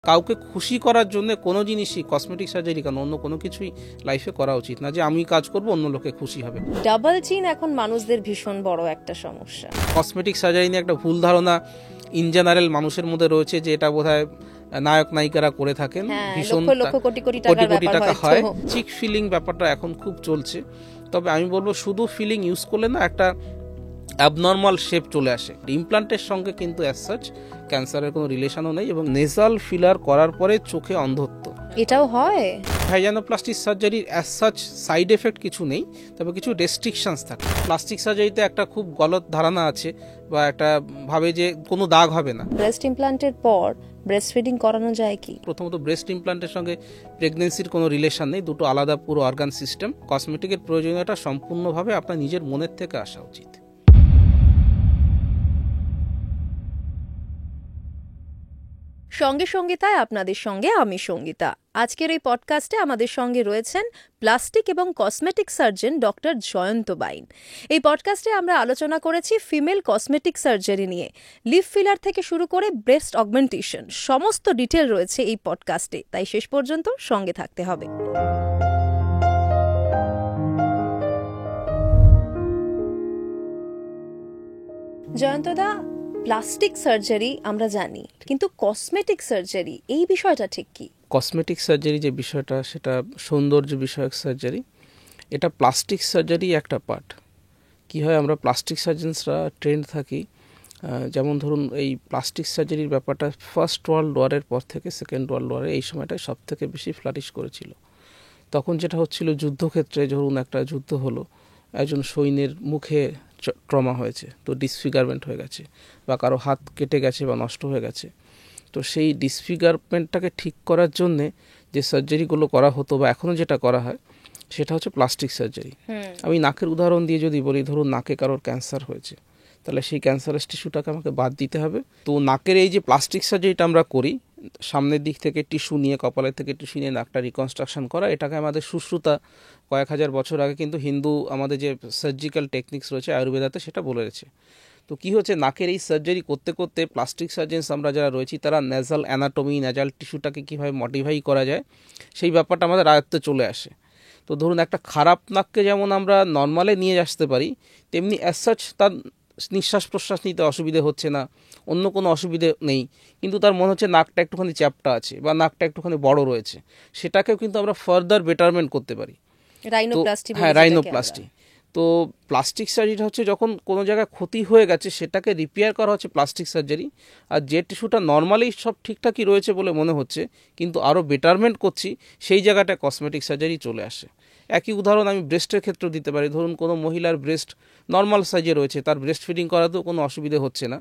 কাউকে খুশি করার জন্য কোনো জিনিসই কসমেটিক সার্জারি কেন অন্য কোনো কিছুই লাইফে করা উচিত না, যে আমি কাজ করব অন্য লোকে খুশি হবে। ডাবল চিন এখন মানুষদের ভীষণ বড় একটা সমস্যা। কসমেটিক সার্জারি নিয়ে একটা ভুল ধারণা ইন জেনারেল মানুষের মধ্যে রয়েছে, যে এটা বোধহয় নায়ক নায়িকারা করে থাকেন, ভীষণ কোটি কোটি টাকা হয়। চিক ফিলিং ব্যাপারটা এখন খুব চলছে, তবে আমি বলবো শুধু ফিলিং ইউজ করলে না একটা অ্যাবনর্মাল শেপ চলে আসে। ইমপ্লান্টের সঙ্গে কিন্তু অ্যাজ সাচ ক্যান্সারের কোনো রিলেশনও নেই, এবং নেজাল ফিলার করার পরে চোখে অন্ধত্ব এটাও হয়। ভ্যাজানোপ্লাস্টিক সার্জারির অ্যাজ সাচ সাইড এফেক্ট কিছু নেই, তবে কিছু রেস্ট্রিকশনস থাকে। প্লাস্টিক সার্জারিতে একটা খুব গলত ধারণা আছে, বা একটা ভাবে যে কোনো দাগ হবে না। ব্রেস্ট ইমপ্লান্টের পর ব্রেস্ট ফিডিং করানো যায় কি? প্রথমত ব্রেস্ট ইমপ্লান্টের সঙ্গে প্রেগনেন্সির কোনো রিলেশন নেই, দুটো আলাদা পুরো অর্গান সিস্টেম। কসমেটিকের প্রয়োজনীয়তা সম্পূর্ণভাবে আপনার নিজের মনের থেকে আসা উচিত। সঙ্গে সঙ্গীতায় আপনাদের সঙ্গে আমি সঙ্গীতা। আজকের এই পডকাস্টে আমাদের সঙ্গে রয়েছেন প্লাস্টিক এবং কসমেটিক সার্জন ডক্টর জয়ন্ত বাইন। এই পডকাস্টে আমরা আলোচনা করেছি ফিমেল কসমেটিক সার্জারি নিয়ে। লিপ ফিলার থেকে শুরু করে ব্রেস্ট অগমেন্টেশন, সমস্ত ডিটেল রয়েছে এই পডকাস্টে, তাই শেষ পর্যন্ত সঙ্গে থাকতে হবে। জয়ন্তদা, প্লাস্টিক সার্জারি আমরা জানি, কিন্তু কসমেটিক সার্জারি এই বিষয়টা ঠিক কি? কসমেটিক সার্জারি যে বিষয়টা, সেটা সৌন্দর্য বিষয়ক সার্জারি। এটা প্লাস্টিক সার্জারি একটা পার্ট। কি হয়, আমরা প্লাস্টিক সার্জনসরা ট্রেন্ড থাকি, যেমন ধরুন এই প্লাস্টিক সার্জারির ব্যাপারটা ফার্স্ট ওয়ার্ল্ড ওয়ারের পর থেকে সেকেন্ড ওয়ার্ল্ড ওয়ারে এই সময়টায় সব থেকে বেশি ফ্লারিশ করেছিল। তখন যেটা হচ্ছিল, যুদ্ধক্ষেত্রে ধরুন একটা যুদ্ধ হলো, একজন সৈন্যের মুখে ট্রমা হয়েছে, তো ডিসফিগারমেন্ট হয়ে গেছে, বা কারো হাত কেটে গেছে বা নষ্ট হয়ে গেছে। তো সেই ডিসফিগারমেন্টটাকে ঠিক করার জন্যে যে সার্জারিগুলো করা হতো, বা এখনও যেটা করা হয়, সেটা হচ্ছে প্লাস্টিক সার্জারি। আমি নাকের উদাহরণ দিয়ে যদি বলি, ধরুন নাকে কারোর ক্যান্সার হয়েছে, তাহলে সেই ক্যান্সারের টিস্যুটাকে আমাকে বাদ দিতে হবে। তো নাকের এই যে প্লাস্টিক সার্জারিটা আমরা করি, সামনের দিক থেকে টিস্যু নিয়ে, কপালের থেকে টিস্যু নিয়ে নাকটা রিকনস্ট্রাকশন করা, এটাকে আমাদের সুশ্রুতা কয়েক হাজার বছর আগে কিন্তু হিন্দু আমাদের যে সার্জিক্যাল টেকনিক্স রয়েছে আয়ুর্বেদাতে, সেটা বলে রয়েছে। তো কী হচ্ছে, নাকের এই সার্জারি করতে করতে প্লাস্টিক সার্জেন্স আমরা যারা রয়েছি, তারা নেজাল অ্যানাটমি, নেজাল টিস্যুটাকে কীভাবে মডিফাই করা যায়, সেই ব্যাপারটা আমাদের আয়ত্তে চলে আসে। তো ধরুন একটা খারাপ নাককে যেমন আমরা নর্মালে নিয়ে আসতে পারি, তেমনি অ্যাজ সাচ তার নিঃশ্বাস প্রশ্বাস নিতে অসুবিধে হচ্ছে না, অন্য কোনো অসুবিধে নেই, কিন্তু তার মনে হচ্ছে নাকটা একটুখানি চ্যাপটা আছে বা নাকটা একটুখানি বড় রয়েছে, সেটাকেও কিন্তু আমরা ফার্দার বেটারমেন্ট করতে পারি। রাইনোপ্লাস্টি। তো প্লাস্টিক সার্জারিটা হচ্ছে যখন কোনো জায়গায় ক্ষতি হয়ে গেছে, সেটাকে রিপেয়ার করা হচ্ছে প্লাস্টিক সার্জারি। আর যে টিস্যুটা নর্মালি সব ঠিকঠাকই রয়েছে বলে মনে হচ্ছে, কিন্তু আরও বেটারমেন্ট করছি, সেই জায়গাটা কসমেটিক সার্জারি চলে আসে। একই উদাহরণ আমি ব্রেস্টের ক্ষেত্রেও দিতে পারি। ধরুন কোনো মহিলার ব্রেস্ট নর্মাল সাইজে রয়েছে, তার ব্রেস্ট ফিডিং করাতেও কোনো অসুবিধে হচ্ছে না,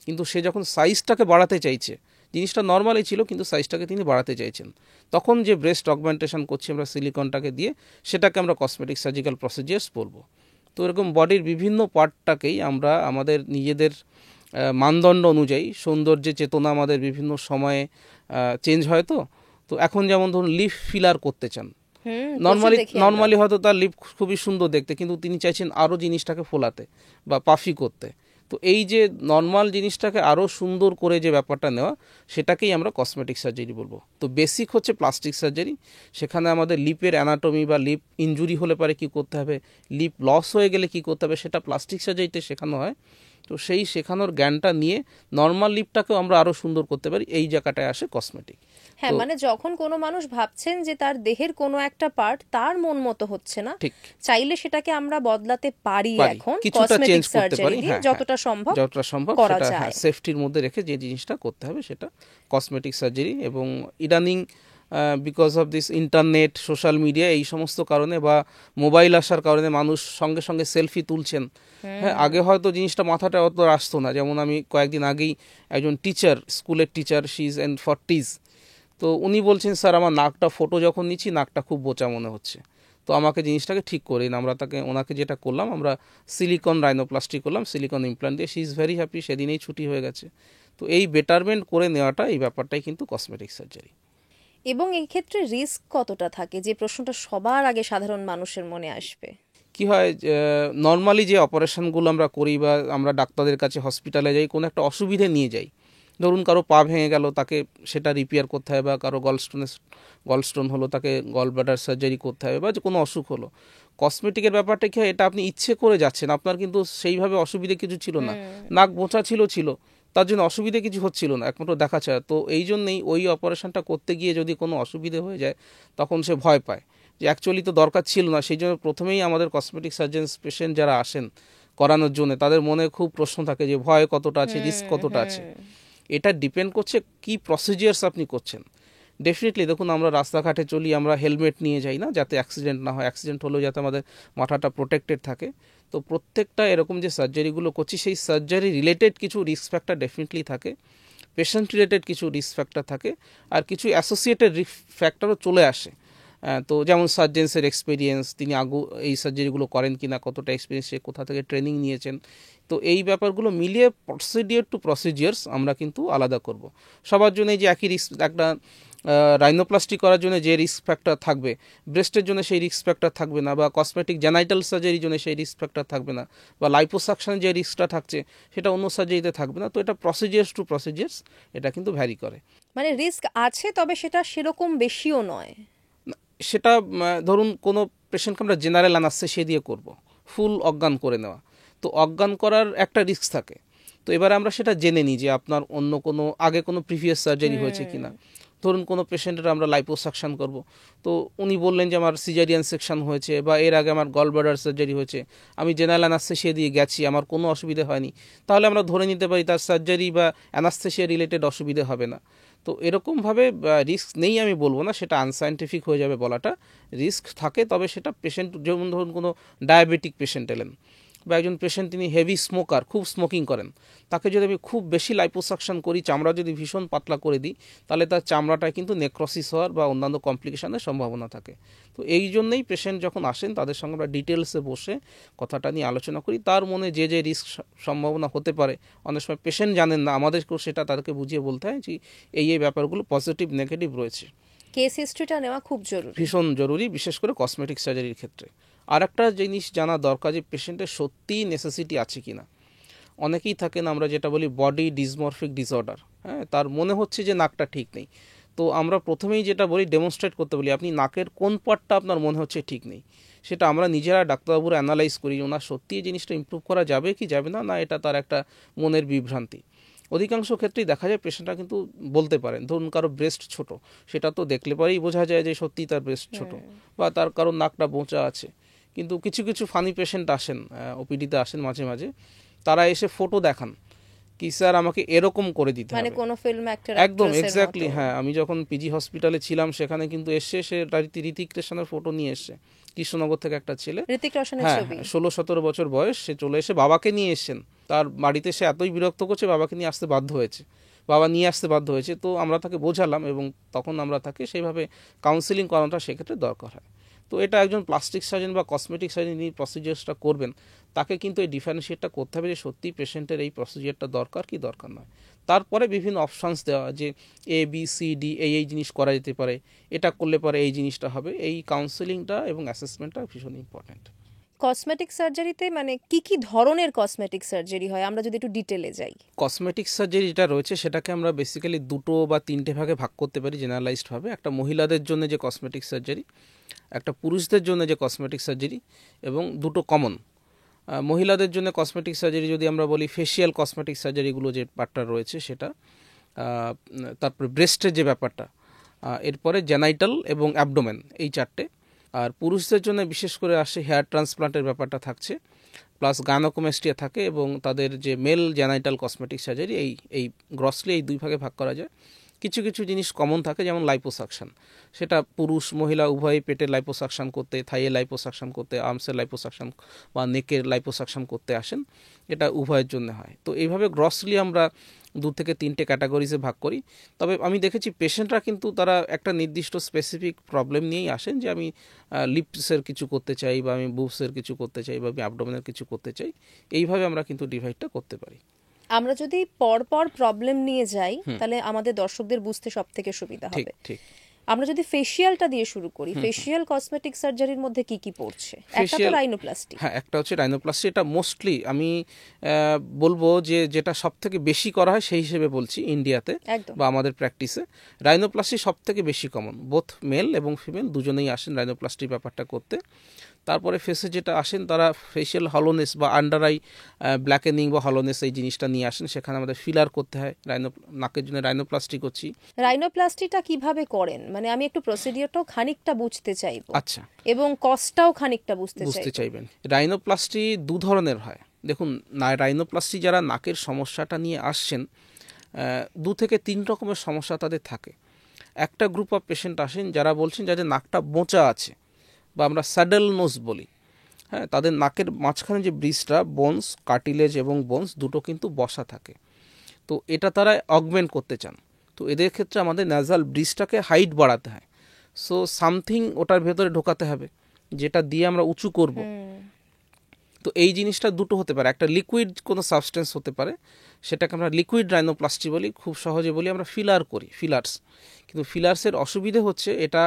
কিন্তু সে যখন সাইজটাকে বাড়াতে চাইছে, জিনিসটা নর্মালি ছিল কিন্তু সাইজটাকে তিনি বাড়াতে চাইছেন, তখন যে ব্রেস্ট অগমেন্টেশন করছি আমরা সিলিকনটাকে দিয়ে, সেটাকে আমরা কসমেটিক সার্জিক্যাল প্রসিজিয়ার্স বলবো। তো এরকম বডির বিভিন্ন পার্টটাকেই আমরা আমাদের নিজেদের মানদণ্ড অনুযায়ী সৌন্দর্যের চেতনা আমাদের বিভিন্ন সময়ে চেঞ্জ হয়। তো এখন যেমন ধরুন লিপ ফিলার করতে চান, নর্মালি হয়তো তার লিপ খুবই সুন্দর দেখতে, কিন্তু তিনি চাইছেন আরও জিনিসটাকে ফোলাতে বা পাফি করতে। তো এই যে নর্মাল জিনিসটাকে আরও সুন্দর করে যে ব্যাপারটা নেওয়া, সেটাকেই আমরা কসমেটিক সার্জারি বলবো। তো বেসিক হচ্ছে প্লাস্টিক সার্জারি। সেখানে আমাদের লিপের অ্যানাটমি বা লিপ ইনজুরি হলে পারে কী করতে হবে, লিপ লস হয়ে গেলে কী করতে হবে, সেটা প্লাস্টিক সার্জারিতে শেখানো হয়। তো সেই শেখানোর জ্ঞানটা নিয়ে নর্মাল লিপটাকেও আমরা আরও সুন্দর করতে পারি, এই জায়গাটায় আসে কসমেটিক। হ্যাঁ, মানে যখন কোনো মানুষ ভাবছেন যে তার দেহের কোনো একটা পার্ট তার মন মতো হচ্ছে না, ঠিক চাইলে সেটাকে আমরা বদলাতে পারি, এখন কিছুটা চেঞ্জ করতে পারি, যতটা সম্ভব করা যায়, সেফটির মধ্যে রেখে যে জিনিসটা করতে হবে সেটা কসমেটিক সার্জারি। এবং ইদানিং because of this internet, social media, এই সমস্ত কারণে বা মোবাইল আসার কারণে মানুষ সঙ্গে সঙ্গে সেলফি তুলছেন। হ্যাঁ, আগে হয়তো জিনিসটা মাথাটা অত আসতো না। যেমন আমি কয়েকদিন আগেই একজন টিচার, স্কুলের teacher, she is in 40s, তো উনি বলছেন, স্যার আমার নাকটা ফটো যখন নিচ্ছি নাকটা খুব বোচা মনে হচ্ছে, তো আমাকে জিনিসটাকে ঠিক করে দিন। ওনাকে যেটা করলাম, আমরা সিলিকন রাইনোপ্লাস্টি করলাম, সিলিকন ইমপ্লান্ট দিয়ে। শি ইজ ভেরি হ্যাপি, সেদিনেই ছুটি হয়ে গেছে। তো এই বেটারমেন্ট করে নেওয়াটা, এই ব্যাপারটাই কিন্তু কসমেটিক সার্জারি। এবং এই ক্ষেত্রে রিস্ক কতটা থাকে, যে প্রশ্নটা সবার আগে সাধারণ মানুষের মনে আসবে? কি হয়, নর্মালি যে অপারেশনগুলো আমরা করি বা আমরা ডাক্তারদের কাছে হসপিটালে যাই, কোনো একটা অসুবিধে নিয়ে যাই, ধরুন কারো পা ভেঙে গেল, তাকে সেটা রিপেয়ার করতে হবে, বা কারো গলস্টোন হলো, তাকে গল ব্লাডার সার্জারি করতে হবে, বা যে কোনো অসুখ হলো। কসমেটিকের ব্যাপারটা কি হয়, এটা আপনি ইচ্ছে করে যাচ্ছেন, আপনার কিন্তু সেইভাবে অসুবিধে কিছু ছিল না, নাক বোঁচা ছিল, তার জন্য অসুবিধে কিছু হচ্ছিল না, একমাত্র দেখা ছাড়া। তো এই জন্যেই ওই অপারেশনটা করতে গিয়ে যদি কোনো অসুবিধে হয়ে যায়, তখন সে ভয় পায় যে অ্যাকচুয়ালি তো দরকার ছিল না। সেই জন্য প্রথমেই আমাদের কসমেটিক সার্জেন্স পেশেন্ট যারা আসেন করানোর জন্য, তাদের মনে খুব প্রশ্ন থাকে যে ভয় কতটা আছে, রিস্ক কতটা আছে। এটা ডিপেন্ড করছে কি প্রসিজিয়ার্স আপনি করছেন। ডেফিনেটলি দেখুন, আমরা রাস্তাঘাটে চলি, আমরা হেলমেট নিয়ে যাই না, যাতে অ্যাক্সিডেন্ট না হয়, অ্যাক্সিডেন্ট হলেও যাতে আমাদের মাথাটা প্রোটেক্টেড থাকে। তো প্রত্যেকটা এরকম যে সার্জারিগুলো করছি, সেই সার্জারি রিলেটেড কিছু রিস্ক ফ্যাক্টর ডেফিনেটলি থাকে, পেশেন্ট রিলেটেড কিছু রিস্ক ফ্যাক্টর থাকে, আর কিছু অ্যাসোসিয়েটেড রিস্ক ফ্যাক্টরও চলে আসে। তো যেমন সার্জেন্সের এক্সপিরিয়েন্স, তিনি এই সার্জারিগুলো করেন কিনা, কতটা এক্সপিরিয়েন্স, সে কোথা থেকে ট্রেনিং নিয়েছেন। তো এই ব্যাপারগুলো মিলিয়ে প্রসিডিওর টু প্রসিজিয়ার্স আমরা কিন্তু আলাদা করব। সবার জন্য যে একই রিস্ক, একটা রাইনোপ্লাস্টি করার জন্য যে রিস্ক ফ্যাক্টর থাকবে, ব্রেস্টের জন্য সেই রিস্ক ফ্যাক্টর থাকবে না, বা কসমেটিক জেনাইটাল সার্জারির জন্য সেই রিস্ক ফ্যাক্টর থাকবে না, বা লাইপোসাকশনের যে রিস্কটা থাকছে সেটা অন্য সার্জারিতে থাকবে না। তো এটা প্রসিজিয়ার্স টু প্রসিজিয়ার্স, এটা কিন্তু ভ্যারি করে। মানে রিস্ক আছে, তবে সেটা সেরকম বেশিও নয়। সেটা ধরুন কোনো পেশেন্টকে আমরা জেনারেল অ্যানাস্থেসিয়া দিয়ে করব, ফুল অজ্ঞান করে নেওয়া, তো অজ্ঞান করার একটা রিস্ক থাকে। তো এবারে আমরা সেটা জেনে নিই যে আপনার অন্য কোনো আগে কোনো প্রিভিয়াস সার্জারি হয়েছে কিনা। ধরুন কোনো পেশেন্টের আমরা লাইপোসাকশন করব, তো উনি বললেন যে আমার সিজারিয়ান সেকশন হয়েছে, বা এর আগে আমার গল ব্লাডার সার্জারি হয়েছে, আমি জেনারেল অ্যানাস্থেসিয়া দিয়ে গেছি, আমার কোনো অসুবিধা হয়নি, তাহলে আমরা ধরে নিতে পারি তার সার্জারি বা অ্যানাস্থেসিয়া রিলেটেড অসুবিধা হবে না। তো এরকমভাবে রিস্ক নেই আমি বলবো না, সেটা আনসাইন্টিফিক হয়ে যাবে বলাটা। রিস্ক থাকে, তবে সেটা পেশেন্ট, যেমন ধরুন কোনো ডায়াবেটিক পেশেন্ট এলেন, বা একজন পেশেন্ট তিনি হেভি স্মোকার, খুব স্মোকিং করেন, তাকে যদি আমি খুব বেশি লাইপোসাকশন করি, চামড়া যদি ভীষণ পাতলা করে দিই, তাহলে তার চামড়াটায় কিন্তু নেক্রোসিস হওয়ার বা অন্যান্য কমপ্লিকেশনের সম্ভাবনা থাকে। তো এই জন্যই পেশেন্ট যখন আসেন, তাদের সঙ্গে আমরা ডিটেলসে বসে কথাটা নিয়ে আলোচনা করি, তার মনে যে যে রিস্ক সম্ভাবনা হতে পারে, অনেক সময় পেশেন্ট জানেন না, আমাদেরকেও সেটা তাদেরকে বুঝিয়ে বলতে হয় যে এই ব্যাপারগুলো পজিটিভ নেগেটিভ রয়েছে। কেস হিস্ট্রিটা নেওয়া খুব জরুরি, ভীষণ জরুরি, বিশেষ করে কসমেটিক সার্জারির ক্ষেত্রে। আর একটা জিনিস জানা দরকার যে পেশেন্টের সত্যিই নেসেসিটি আছে কিনা। অনেকেই থাকেন আমরা যেটা বলি বডি ডিসমরফিক ডিসঅর্ডার, হ্যাঁ, তার মনে হচ্ছে যে নাকটা ঠিক নেই। তো আমরা প্রথমেই যেটা বলি, ডেমনস্ট্রেট করতে বলি, আপনি নাকের কোন পার্টটা আপনার মনে হচ্ছে ঠিক নেই, সেটা আমরা নিজেরা ডাক্তারবাবুরা অ্যানালাইজ করি, ওনার সত্যি এই জিনিসটা ইমপ্রুভ করা যাবে কি যাবে না, না এটা তার একটা মনের বিভ্রান্তি। অধিকাংশ ক্ষেত্রেই দেখা যায় পেশেন্টরা কিন্তু বলতে পারেন, ধরুন কারো ব্রেস্ট ছোট, সেটা তো দেখলে পরেই বোঝা যায় যে সত্যি তার ব্রেস্ট ছোট, বা তার কারো নাকটা বোঁচা আছে। কিন্তু কিছু কিছু ফানি পেশেন্ট আসেন, ওপিডিতে আসেন মাঝে মাঝে, তারা এসে ফটো দেখান কি স্যার আমাকে এরকম করে দিতে হবে, মানে কোনো ফিল্ম অ্যাক্টর, একদম এক্স্যাক্টলি। হ্যাঁ, আমি যখন পিজি হসপিটালে ছিলাম, সেখানে কিন্তু এসে সে ঋতিক রোশনের ফটো নিয়ে এসছে, কৃষ্ণনগর থেকে একটা ছেলে, ঋতিক রোশনের হ্যাঁ, ছবি, 16-17 বছর বয়স, সে চলে এসে বাবাকে নিয়ে এসছেন, তার বাড়িতে সে এতই বিরক্ত করছে, বাবাকে নিয়ে আসতে বাধ্য হয়েছে, বাবা নিয়ে আসতে বাধ্য হয়েছে। তো আমরা তাকে বোঝালাম, এবং তখন আমরা তাকে সেইভাবে কাউন্সিলিং করানোটা সেক্ষেত্রে দরকার হয়। তো এটা একজন প্লাস্টিক সার্জন বা কসমেটিক সার্জন যিনি প্রসিজিয়ারটা করবেন, তাকে কিন্তু এই ডিফারেন্সিয়েটটা করতে হবে যে সত্যি পেশেন্টের এই প্রসিজিয়ারটা দরকার কি দরকার নয়। তারপরে বিভিন্ন অপশানস দেওয়া, যে ABCD এই জিনিস করা যেতে পারে, এটা করলে পরে এই জিনিসটা হবে। এই কাউন্সিলিংটা এবং অ্যাসেসমেন্টটা ভীষণ ইম্পর্ট্যান্ট। কসমেটিক সার্জারিতে মানে কি কি ধরনের কসমেটিক সার্জারি হয়, আমরা যদি একটু ডিটেলে যাই। কসমেটিক সার্জারি যেটা রয়েছে, সেটাকে আমরা বেসিক্যালি 2 বা 3টে ভাগে ভাগ করতে পারি জেনারেলাইজডভাবে। একটা মহিলাদের জন্য যে কসমেটিক সার্জারি, একটা পুরুষদের জন্য যে কসমেটিক সার্জারি, এবং 2টো কমন। মহিলাদের জন্য কসমেটিক সার্জারি যদি আমরা বলি, ফেসিয়াল কসমেটিক সার্জারিগুলো যে পার্টটা রয়েছে সেটা, তারপরে ব্রেস্টের যে ব্যাপারটা, এরপরে জেনাইটাল এবং অ্যাবডোমেন, এই 4টে। আর পুরুষদের জন্য বিশেষ করে আসে হেয়ার ট্রান্সপ্লান্টের ব্যাপারটা থাকছে, প্লাস গাইনোকোমাস্টিয়া থাকে, এবং তাদের যে মেল জেনাইটাল কসমেটিক সার্জারি, এই গ্রসলি এই 2 ভাগে ভাগ করা যায়। কিছু কিছু জিনিস কমন থাকে, যেমন লাইপোসাকশন, সেটা পুরুষ মহিলা উভয়ই পেটের লাইপোসাকশন করতে, থাইয়ের লাইপোসাকশন করতে, আর্মসের লাইপোসাকশন বা নেকের লাইপোসাকশন করতে আসেন, এটা উভয়ের জন্য হয়। তো এইভাবে গ্রসলি আমরা 2 থেকে 3টে ক্যাটাগরিজে ভাগ করি। তবে আমি দেখেছি পেশেন্টরা কিন্তু তারা একটা নির্দিষ্ট স্পেসিফিক প্রবলেম নিয়েই আসেন, যে আমি লিপসের কিছু করতে চাই, বা আমি বুবসের কিছু করতে চাই, বা আমি অ্যাবডোমেনের কিছু করতে চাই। এইভাবে আমরা কিন্তু ডিভাইডটা করতে পারি। আমরা যদি পরপর প্রবলেম নিয়ে যাই, তাহলে আমাদের দর্শকদের বুঝতে সব থেকে সুবিধা হবে। ঠিক। আমরা যদি ফেসিয়ালটা দিয়ে শুরু করি, ফেসিয়াল কসমেটিক সার্জারির মধ্যে কি কি পড়ছে? একটা তো রাইনোপ্লাস্টি। হ্যাঁ, একটা হচ্ছে রাইনোপ্লাস্টি। এটা মোস্টলি আমি বলবো যে যেটা সব থেকে বেশি করা হয় সেই হিসেবে বলছি ইন্ডিয়াতে বা আমাদের প্র্যাকটিসে রাইনোপ্লাস্টি সব থেকে বেশি কমন। বোথ মেল এবং ফিমেল দুজনেই আসেন রাইনোপ্লাস্টি ব্যাপারটা করতে। তারপরে ফেসে যেটা আসেন তারা ফেসিয়াল হলোনেস বা আন্ডার আই ব্ল্যাকেনিং বা হলোনেস এই জিনিসটা নিয়ে আসেন, সেখানে আমাদের ফিলার করতে হয়। নাকের জন্য রাইনোপ্লাস্টি করছি। রাইনোপ্লাস্টিটা কিভাবে করেন, মানে আমি একটু প্রসিডিওরটাও খানিকটা বুঝতে চাইবো। আচ্ছা, এবং কস্টটাও খানিকটা বুঝতে চাইবেন। রাইনোপ্লাস্টি দু ধরনের হয়। দেখুন, রাইনোপ্লাস্টি যারা নাকের সমস্যাটা নিয়ে আসছেন, 2 থেকে 3 রকমের সমস্যা তাদের থাকে। একটা গ্রুপ অফ পেশেন্ট আসেন যারা বলছেন যাদের নাকটা বোঁচা আছে বা আমরা স্যাডেল নোজ বলি। হ্যাঁ, তাদের নাকের মাঝখানে যে ব্রিজটা, বোনস, কার্টিলেজ এবং বোনস দুটো কিন্তু বসা থাকে। তো এটা তারা অগমেন্ট করতে চান। তো এদের ক্ষেত্রে আমাদের ন্যাজাল ব্রিজটাকে হাইট বাড়াতে হয়। সো সামথিং ওটার ভেতরে ঢোকাতে হবে যেটা দিয়ে আমরা উঁচু করব। তো এই জিনিসটা দুটো হতে পারে, একটা লিকুইড কোনো সাবস্টেন্স হতে পারে, সেটাকে আমরা লিকুইড রাইনোপ্লাস্টি বলি, খুব সহজে বলি আমরা ফিলার করি, ফিলার্স। কিন্তু ফিলার্সের অসুবিধে হচ্ছে এটা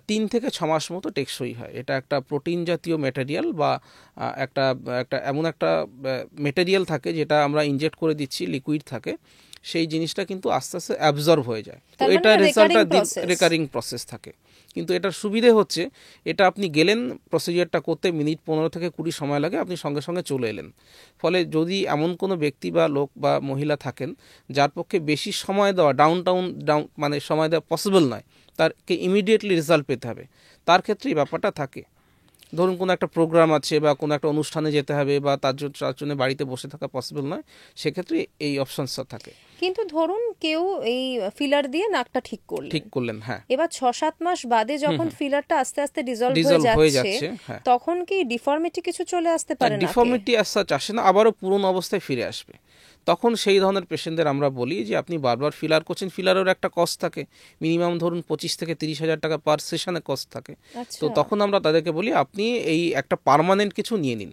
3 থেকে 6 মাস মতো টেকসই হয়। এটা একটা প্রোটিন জাতীয় ম্যাটেরিয়াল বা একটা এমন একটা ম্যাটেরিয়াল থাকে যেটা আমরা ইনজেক্ট করে দিচ্ছি, লিকুইড থাকে, সেই জিনিসটা কিন্তু আস্তে আস্তে অ্যাবজর্ব হয়ে যায়। তো এটা রেজাল্টটা রেকারিং প্রসেস থাকে। কিন্তু এটার সুবিধে হচ্ছে এটা আপনি গেলেন প্রসিজারটা করতে, মিনিট 15 থেকে 20 সময় লাগে, আপনি সঙ্গে সঙ্গে চলে এলেন। ফলে যদি এমন কোনো ব্যক্তি বা লোক বা মহিলা থাকেন যার পক্ষে বেশি সময় দেওয়া মানে সময় দেওয়া পসিবল নয়, তারকে ইমিডিয়েটলি রেজাল্ট পেতে হবে, তার ক্ষেত্রে এই ব্যাপারটা থাকে। ধরুন কোনো একটা প্রোগ্রাম আছে বা কোনো একটা অনুষ্ঠানে যেতে হবে বা তার জন্য বাড়িতে বসে থাকা পসিবল নয়, সেক্ষেত্রে এই অপশনসটা থাকে। কিন্তু ধরুন কেউ এই ফিলার দিয়ে নাকটা ঠিক করলেন, হ্যাঁ, এবার 6-7 মাস বাদে যখন ফিলারটা আস্তে আস্তে ডিসলভ হয়ে যাচ্ছে, তখন কি ডিফর্মিটি কিছু চলে আসতে পারে? ডিফর্মিটি as such আসে না, আবারও পুরনো অবস্থায় ফিরে আসবে। তখন সেই ধরনের পেশেন্টদের আমরা বলি যে আপনি বারবার ফিলার করছেন, ফিলারের একটা কস্ট থাকে, মিনিমাম ধরুন 25 থেকে 30 হাজার টাকা পার সেশনে কস্ট থাকে। তো তখন আমরা তাদেরকে বলি আপনি এই একটা পার্মানেন্ট কিছু নিয়ে নিন।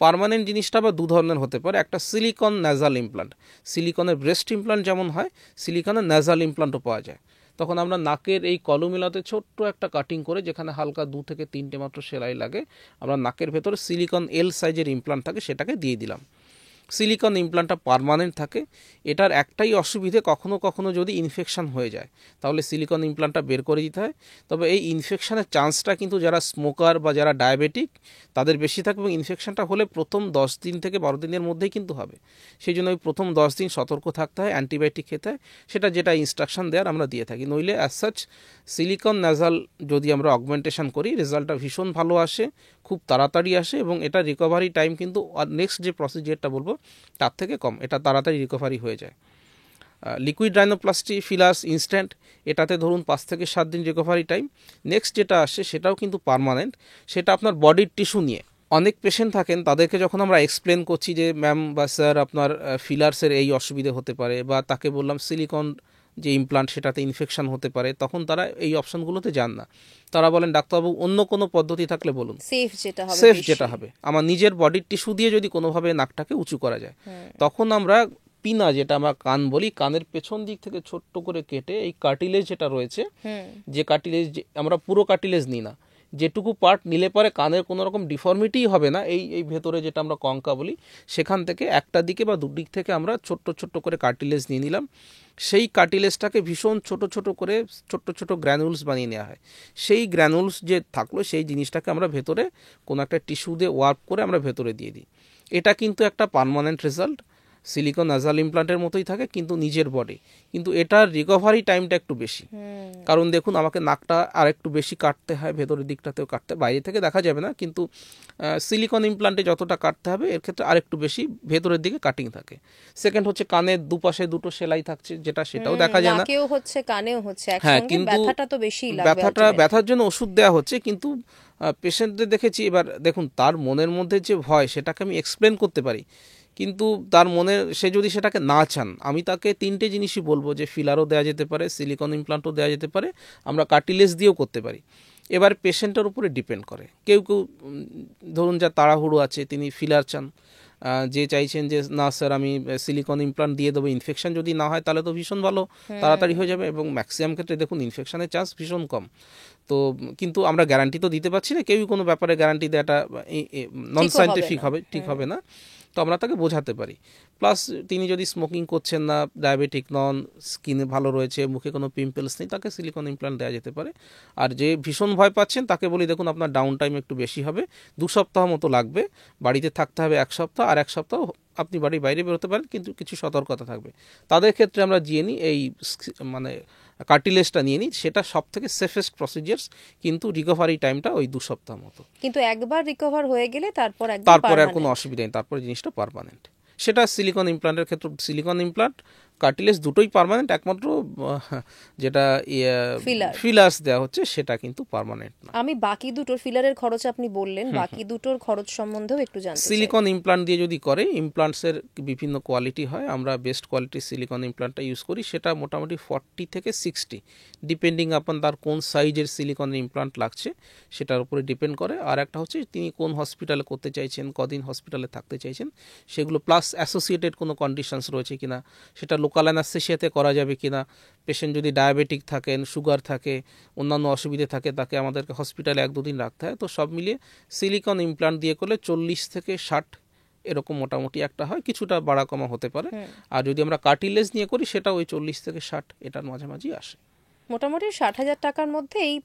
পার্মানেন্ট জিনিসটা আবার 2 ধরনের হতে পারে। একটা সিলিকন ন্যাজাল ইমপ্লান্ট, সিলিকনের ব্রেস্ট ইমপ্লান্ট যেমন হয়, সিলিকনের ন্যাজাল ইমপ্লান্টও পাওয়া যায়। তখন আমরা নাকের এই কলমিলাতে ছোট্ট একটা কাটিং করে, যেখানে হালকা 2 থেকে 3টে মাত্র সেলাই লাগে, আমরা নাকের ভেতরে সিলিকন এল সাইজের ইমপ্লান্ট থাকে, সেটাকে দিয়ে দিলাম। সিলিকন ইমপ্লান্টটা পার্মানেন্ট থাকে। এটার একটাই অসুবিধে, কখনো কখনো যদি ইনফেকশন হয়ে যায় তাহলে সিলিকন ইমপ্লান্টটা বের করে দিতে হয়। তবে এই ইনফেকশনের চান্সটা কিন্তু যারা স্মোকার বা যারা ডায়াবেটিক তাদের বেশি থাকে, এবং ইনফেকশনটা হলে প্রথম 10 দিন থেকে 12 দিনের মধ্যেই কিন্তু হবে। সেই জন্য ওই প্রথম 10 দিন সতর্ক থাকতে হয়, অ্যান্টিবায়োটিক খেতে হয়, সেটা যেটা ইনস্ট্রাকশন দেওয়ার আমরা দিয়ে থাকি। নইলে অ্যাজ সাচ সিলিকন ন্যাজাল যদি আমরা অগমেন্টেশন করি, রেজাল্টটা ভীষণ ভালো আসে, খুব তাড়াতাড়ি আসে, এবং এটা রিকভারি টাইম কিন্তু নেক্সট যে প্রসিজারটা বলবো তার থেকে কম, এটা তাড়াতাড়ি রিকভারি হয়ে যায়। লিকুইড রাইনোপ্লাস্টি, ফিলার্স ইনস্ট্যান্ট, এটাতে ধরুন 5 থেকে 7 দিন রিকভারি টাইম। নেক্সট যেটা আসে সেটাও কিন্তু পার্মানেন্ট, সেটা আপনার বডির টিস্যু নিয়ে। অনেক পেশেন্ট থাকেন, তাদেরকে যখন আমরা এক্সপ্লেন করছি যে ম্যাম বা স্যার আপনার ফিলার্সের এই অসুবিধে হতে পারে, বা তাকে বললাম সিলিকন যে ইমপ্লান্ট সেটাতে ইনফেকশন হতে পারে, তখন তারা এই অপশনগুলোতে যান না। তারা বলেন ডাক্তারবাবু অন্য কোনো পদ্ধতি থাকলে বলুন, সেফ যেটা হবে, আমার নিজের বডির টিস্যু দিয়ে যদি কোনোভাবে নাকটাকে উঁচু করা যায়। তখন আমরা পিনা, যেটা আমরা কান বলি, কানের পেছন দিক থেকে ছোট্ট করে কেটে এই কার্টিলেজ যেটা রয়েছে, যে কার্টিলেজ আমরা পুরো কার্টিলেজ নিই না, যেটুকু পার্ট নিলে পরে কানের কোনো রকম ডিফর্মিটি হবে না, এই ভেতরে যেটা আমরা কঙ্কা বলি, সেখান থেকে একটা দিকে বা দুদিক থেকে আমরা ছোট্ট ছোট্ট করে কার্টিলেজ নিয়ে নিলাম। সেই কার্টিলেজটাকে ভীষণ ছোট ছোট করে ছোট্ট ছোট গ্র্যানুলস বানিয়ে নেওয়া হয়। সেই গ্র্যানুলস যে থাকলো, সেই জিনিসটাকে আমরা ভেতরে কোনো একটা টিস্যু দিয়ে ওয়ার্ক করে আমরা ভেতরে দিয়ে দিই। এটা কিন্তু একটা পার্মানেন্ট রেজাল্ট, সিলিকন নাজাল ইমপ্লান্টের মতোই থাকে, কিন্তু নিজের বডি। কিন্তু এটার রিকভারি টাইমটা একটু বেশি, কারণ দেখুন আমাকে নাকটা আর একটু বেশি কাটতে হয়, ভেতরের দিকটাতেও কাটতে, বাইরে থেকে দেখা যাবে না, কিন্তু সিলিকন ইমপ্লান্টে যতটা কাটতে হবে এর ক্ষেত্রে আরেকটু বেশি ভেতরের দিকে কাটিং থাকে। সেকেন্ড হচ্ছে কানের দুপাশে দুটো সেলাই থাকছে, যেটা সেটাও দেখা যায় না, হ্যাঁ, কিন্তু ব্যথার জন্য ওষুধ দেওয়া হচ্ছে। কিন্তু পেশেন্টদের দেখেছি, এবার দেখুন তার মনের মধ্যে যে ভয়, সেটাকে আমি এক্সপ্লেন করতে পারি, কিন্তু তার মনে সে যদি সেটাকে না চান, আমি তাকে 3টে জিনিসই বলবো, যে ফিলারও দেওয়া যেতে পারে, সিলিকন ইমপ্লান্টও দেওয়া যেতে পারে, আমরা কার্টিলেজ দিয়েও করতে পারি। এবার পেশেন্টের উপরে ডিপেন্ড করে, কেউ কেউ ধরুন যা তাড়াহুড়ো আছে তিনি ফিলার চান, যে চাইছেন যে না স্যার আমি সিলিকন ইমপ্লান্ট দিয়ে দেবো, ইনফেকশন যদি না হয় তাহলে তো ভীষণ ভালো, তাড়াতাড়ি হয়ে যাবে, এবং ম্যাক্সিমাম ক্ষেত্রে দেখুন ইনফেকশনের চান্স ভীষণ কম। তো কিন্তু আমরা গ্যারান্টি তো দিতে পারছি না, কেউই কোনো ব্যাপারে গ্যারান্টি দেওয়াটা নন সায়েন্টিফিক হবে, ঠিক হবে না। তো আমরা তাকে বোঝাতে পারি। প্লাস তিনি যদি স্মোকিং করছেন না, ডায়াবেটিক নন, স্কিনে ভালো রয়েছে, মুখে কোনো পিম্পলস নেই, তাকে সিলিকন ইমপ্লান্ট দেওয়া যেতে পারে। আর যে ভীষণ ভয় পাচ্ছেন তাকে বলি দেখুন আপনার ডাউন টাইম একটু বেশি হবে, 2 সপ্তাহ মতো লাগবে, বাড়িতে থাকতে হবে 1 সপ্তাহ, আর 1 সপ্তাহ আপনি বাড়ির বাইরে বেরোতে পারেন, কিন্তু কিছু সতর্কতা থাকবে। তাদের ক্ষেত্রে আমরা দিয়ে নিই এই মানে কার্টিলেজটা নিয়ে নিই, সেটা সব থেকে সেফেস্ট প্রসিজার্স, কিন্তু রিকভারি টাইমটা ওই 2 সপ্তাহ মতো। কিন্তু একবার রিকভার হয়ে গেলে তারপর আর কোনো অসুবিধা নেই, তারপরে জিনিসটা পার্মানেন্ট। সেটা সিলিকন ইমপ্লান্টের ক্ষেত্রে সিলিকন ইমপ্লান্ট, কার্টিলেজ দুটোই পার্মানেন্ট, একমাত্র যেটা ফিলার্স দেওয়া হচ্ছে সেটা কিন্তু পার্মানেন্ট না। আমি বাকি দুটোর ফিলারের খরচ আপনি বললেন, বাকি দুটোর খরচ সম্বন্ধেও একটু জানতে চাই। সিলিকন ইমপ্লান্ট দিয়ে যদি করে, ইমপ্লান্টসের বিভিন্ন কোয়ালিটি হয়, আমরা বেস্ট কোয়ালিটির সিলিকন ইমপ্লান্টটা ইউজ করি, সেটা মোটামুটি 40 থেকে 60 ডিপেন্ডিং আপন তার কোন সাইজের সিলিকন ইমপ্লান্ট লাগছে সেটার উপরে ডিপেন্ড করে। আর একটা হচ্ছে তিনি কোন হসপিটালে করতে চাইছেন, কদিন হসপিটালে থাকতে চাইছেন সেগুলো, প্লাস অ্যাসোসিয়েটেড কোনো কন্ডিশনস রয়েছে কিনা, সেটা লোকাল অ্যানাস্থেসিয়াতে করা যাবে কিনা, পেশেন্ট যদি ডায়াবেটিক থাকেন, সুগার থাকে, অন্যান্য অসুবিধে থাকে, তাকে আমাদেরকে হসপিটালে 1-2 দিন রাখতে হয়। তো সব মিলিয়ে সিলিকন ইমপ্লান্ট দিয়ে করলে 40 থেকে 60 এরকম মোটামুটি একটা হয়, কিছুটা বাড়া কমা হতে পারে। আর যদি আমরা কার্টিলেজ নিয়ে করি সেটা ওই 40 থেকে 60 এটার মাঝামাঝি আসে। মোটামুটি 60,000 টাকার মধ্যে এই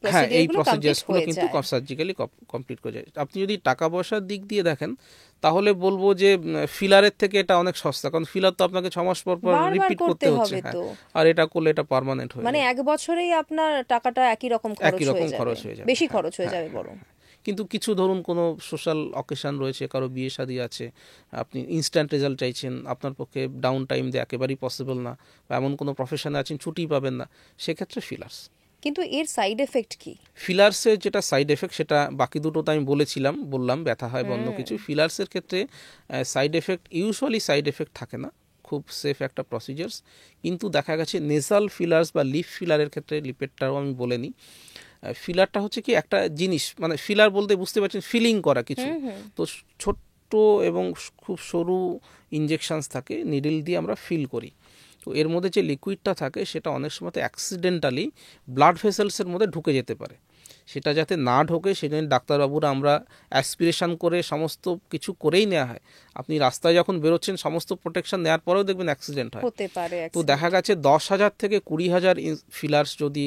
প্রসিজারগুলো কিন্তু সার্জিক্যালি কমপ্লিট করে যায়। আপনি যদি টাকা পয়সার দিক দিয়ে দেখেন তাহলে বলবো যে ফিলারের থেকে এটা অনেক সস্তা, কারণ ফিলার তো আপনাকে 6 মাস পর পর রিপিট করতে হচ্ছে, আর এটা করলে এটা পার্মানেন্ট হয়ে যায়, মানে 1 বছরেই আপনার টাকাটা একই রকম খরচ হয়ে যাবে, বেশি খরচ হয়ে যাবে বরং। কিন্তু কিছু ধরুন কোনো সোশ্যাল অকেশন রয়েছে, কারো বিয়ে শাদী আছে, আপনি ইনস্ট্যান্ট রেজাল্ট চাইছেন, আপনার পক্ষে ডাউন টাইম দিয়ে একেবারেই পসিবল না, বা এমন কোনো প্রফেশনে আছেন ছুটি পাবেন না, সেক্ষেত্রে ফিলার্স। কিন্তু এর সাইড এফেক্ট কি? ফিলার্সের যেটা সাইড এফেক্ট সেটা বাকি দুটো তো আমি বললাম ব্যথা হয় বা অন্য কিছু। ফিলার্সের ক্ষেত্রে side effect, usually side effect থাকে না, খুব সেফ একটা প্রসিজার্স। কিন্তু দেখা গেছে নেজাল ফিলার্স বা লিপ ফিলারের ক্ষেত্রে, লিপেরটাও আমি বলে নিই, ফিলারটা হচ্ছে কি একটা জিনিস, মানে ফিলার বলতে বুঝতে পারছেন ফিলিং করা কিছু, তো ছোট্ট এবং খুব সরু ইনজেকশনস থাকে, নিডল দিয়ে আমরা ফিল করি। তো এর মধ্যে যে লিকুইডটা থাকে সেটা অনেক সময় অ্যাক্সিডেন্টালি ব্লাড ভেসেলসের মধ্যে ঢুকে যেতে পারে, সেটা যাতে না ঢোকে সেজন্য ডাক্তারবাবুরা আমরা অ্যাসপিরেশন করে সমস্ত কিছু করেই নেওয়া হয়। আপনি রাস্তায় যখন বেরোচ্ছেন সমস্ত প্রোটেকশন নেওয়ার পরেও দেখবেন অ্যাক্সিডেন্ট হয়, হতে পারে। তো দেখা গেছে 10,000 থেকে 20,000 ফিলার্স যদি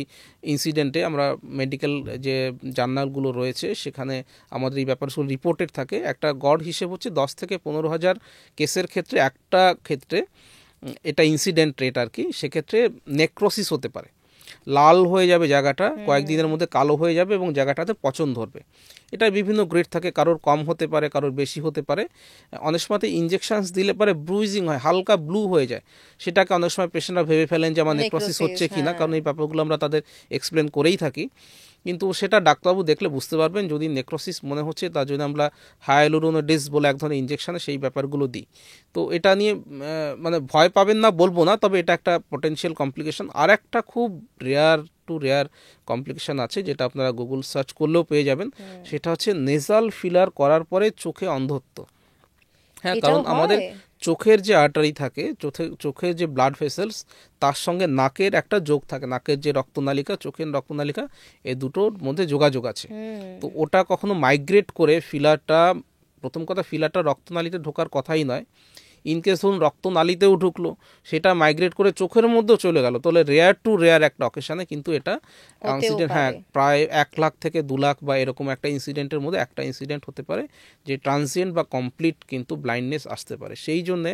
ইনসিডেন্টে, আমরা মেডিকেল যে জার্নালগুলো রয়েছে সেখানে আমাদের এই ব্যাপারগুলো রিপোর্টেড থাকে, একটা গড় হিসেব হচ্ছে 10 থেকে 15,000 কেসের ক্ষেত্রে একটা ক্ষেত্রে এটা ইনসিডেন্ট রেট আর কি, সেক্ষেত্রে নেক্রোসিস হতে পারে, লাল হয়ে যাবে জায়গাটা, কয়েকদিনের মধ্যে কালো হয়ে যাবে এবং জায়গাটাতে পচন ধরবে। এটা বিভিন্ন গ্রেড থাকে, কারোর কম হতে পারে, কারোর বেশি হতে পারে। অনেক সময় ইনজেকশনস দিলে পরে ব্রুইজিং হয়, হালকা ব্লু হয়ে যায়, সেটাকে অনেক সময় পেশেন্টরা ভেবে ফেলেন যে আমার নেক্রোসিস হচ্ছে কিনা, কারণ এই ব্যাপারগুলো আমরা তাদের এক্সপ্লেন করেই থাকি। কিন্তু সেটা ডাক্তারবাবু দেখলে বুঝতে পারবেন, যদি নেক্রোসিস মনে হচ্ছে তার জন্য আমরা হায়ালুরোনিডেস বলে এক ধরনের ইনজেকশনে সেই ব্যাপারগুলো দিই। তো এটা নিয়ে মানে ভয় পাবেন না বলবো না, তবে এটা একটা পটেনশিয়াল কমপ্লিকেশন। আর একটা খুব রেয়ার কমপ্লিকেশন আছে, যেটা আপনারা গুগল সার্চ করলেও পেয়ে যাবেন, সেটা হচ্ছে নেজাল ফিলার করার পরে চোখে অন্ধত্ব। হ্যাঁ, কারণ আমাদের চোখের যে আর্টারি থাকে, চোখের যে ব্লাড ভেসেলস, তার সঙ্গে নাকের একটা যোগ থাকে, নাকের যে রক্তনালিকা, চোখের রক্তনালিকা, এই দুটোর মধ্যে যোগাযোগ আছে। তো ওটা কখনো মাইগ্রেট করে ফিলারটা, প্রথম কথা ফিলারটা রক্তনালীতে ঢোকার কথাই নয়, ইনকেস ধরুন রক্তনালীতেও ঢুকলো, সেটা মাইগ্রেট করে চোখের মধ্যেও চলে গেল, তাহলে রেয়ার একটা অকেশনে কিন্তু এটা ইনসিডেন্ট, হ্যাঁ প্রায় 1 লাখ থেকে 2 লাখ বা এরকম একটা ইনসিডেন্টের মধ্যে একটা ইনসিডেন্ট হতে পারে যে ট্রানজিয়েন্ট বা কমপ্লিট কিন্তু ব্লাইন্ডনেস আসতে পারে। সেই জন্যে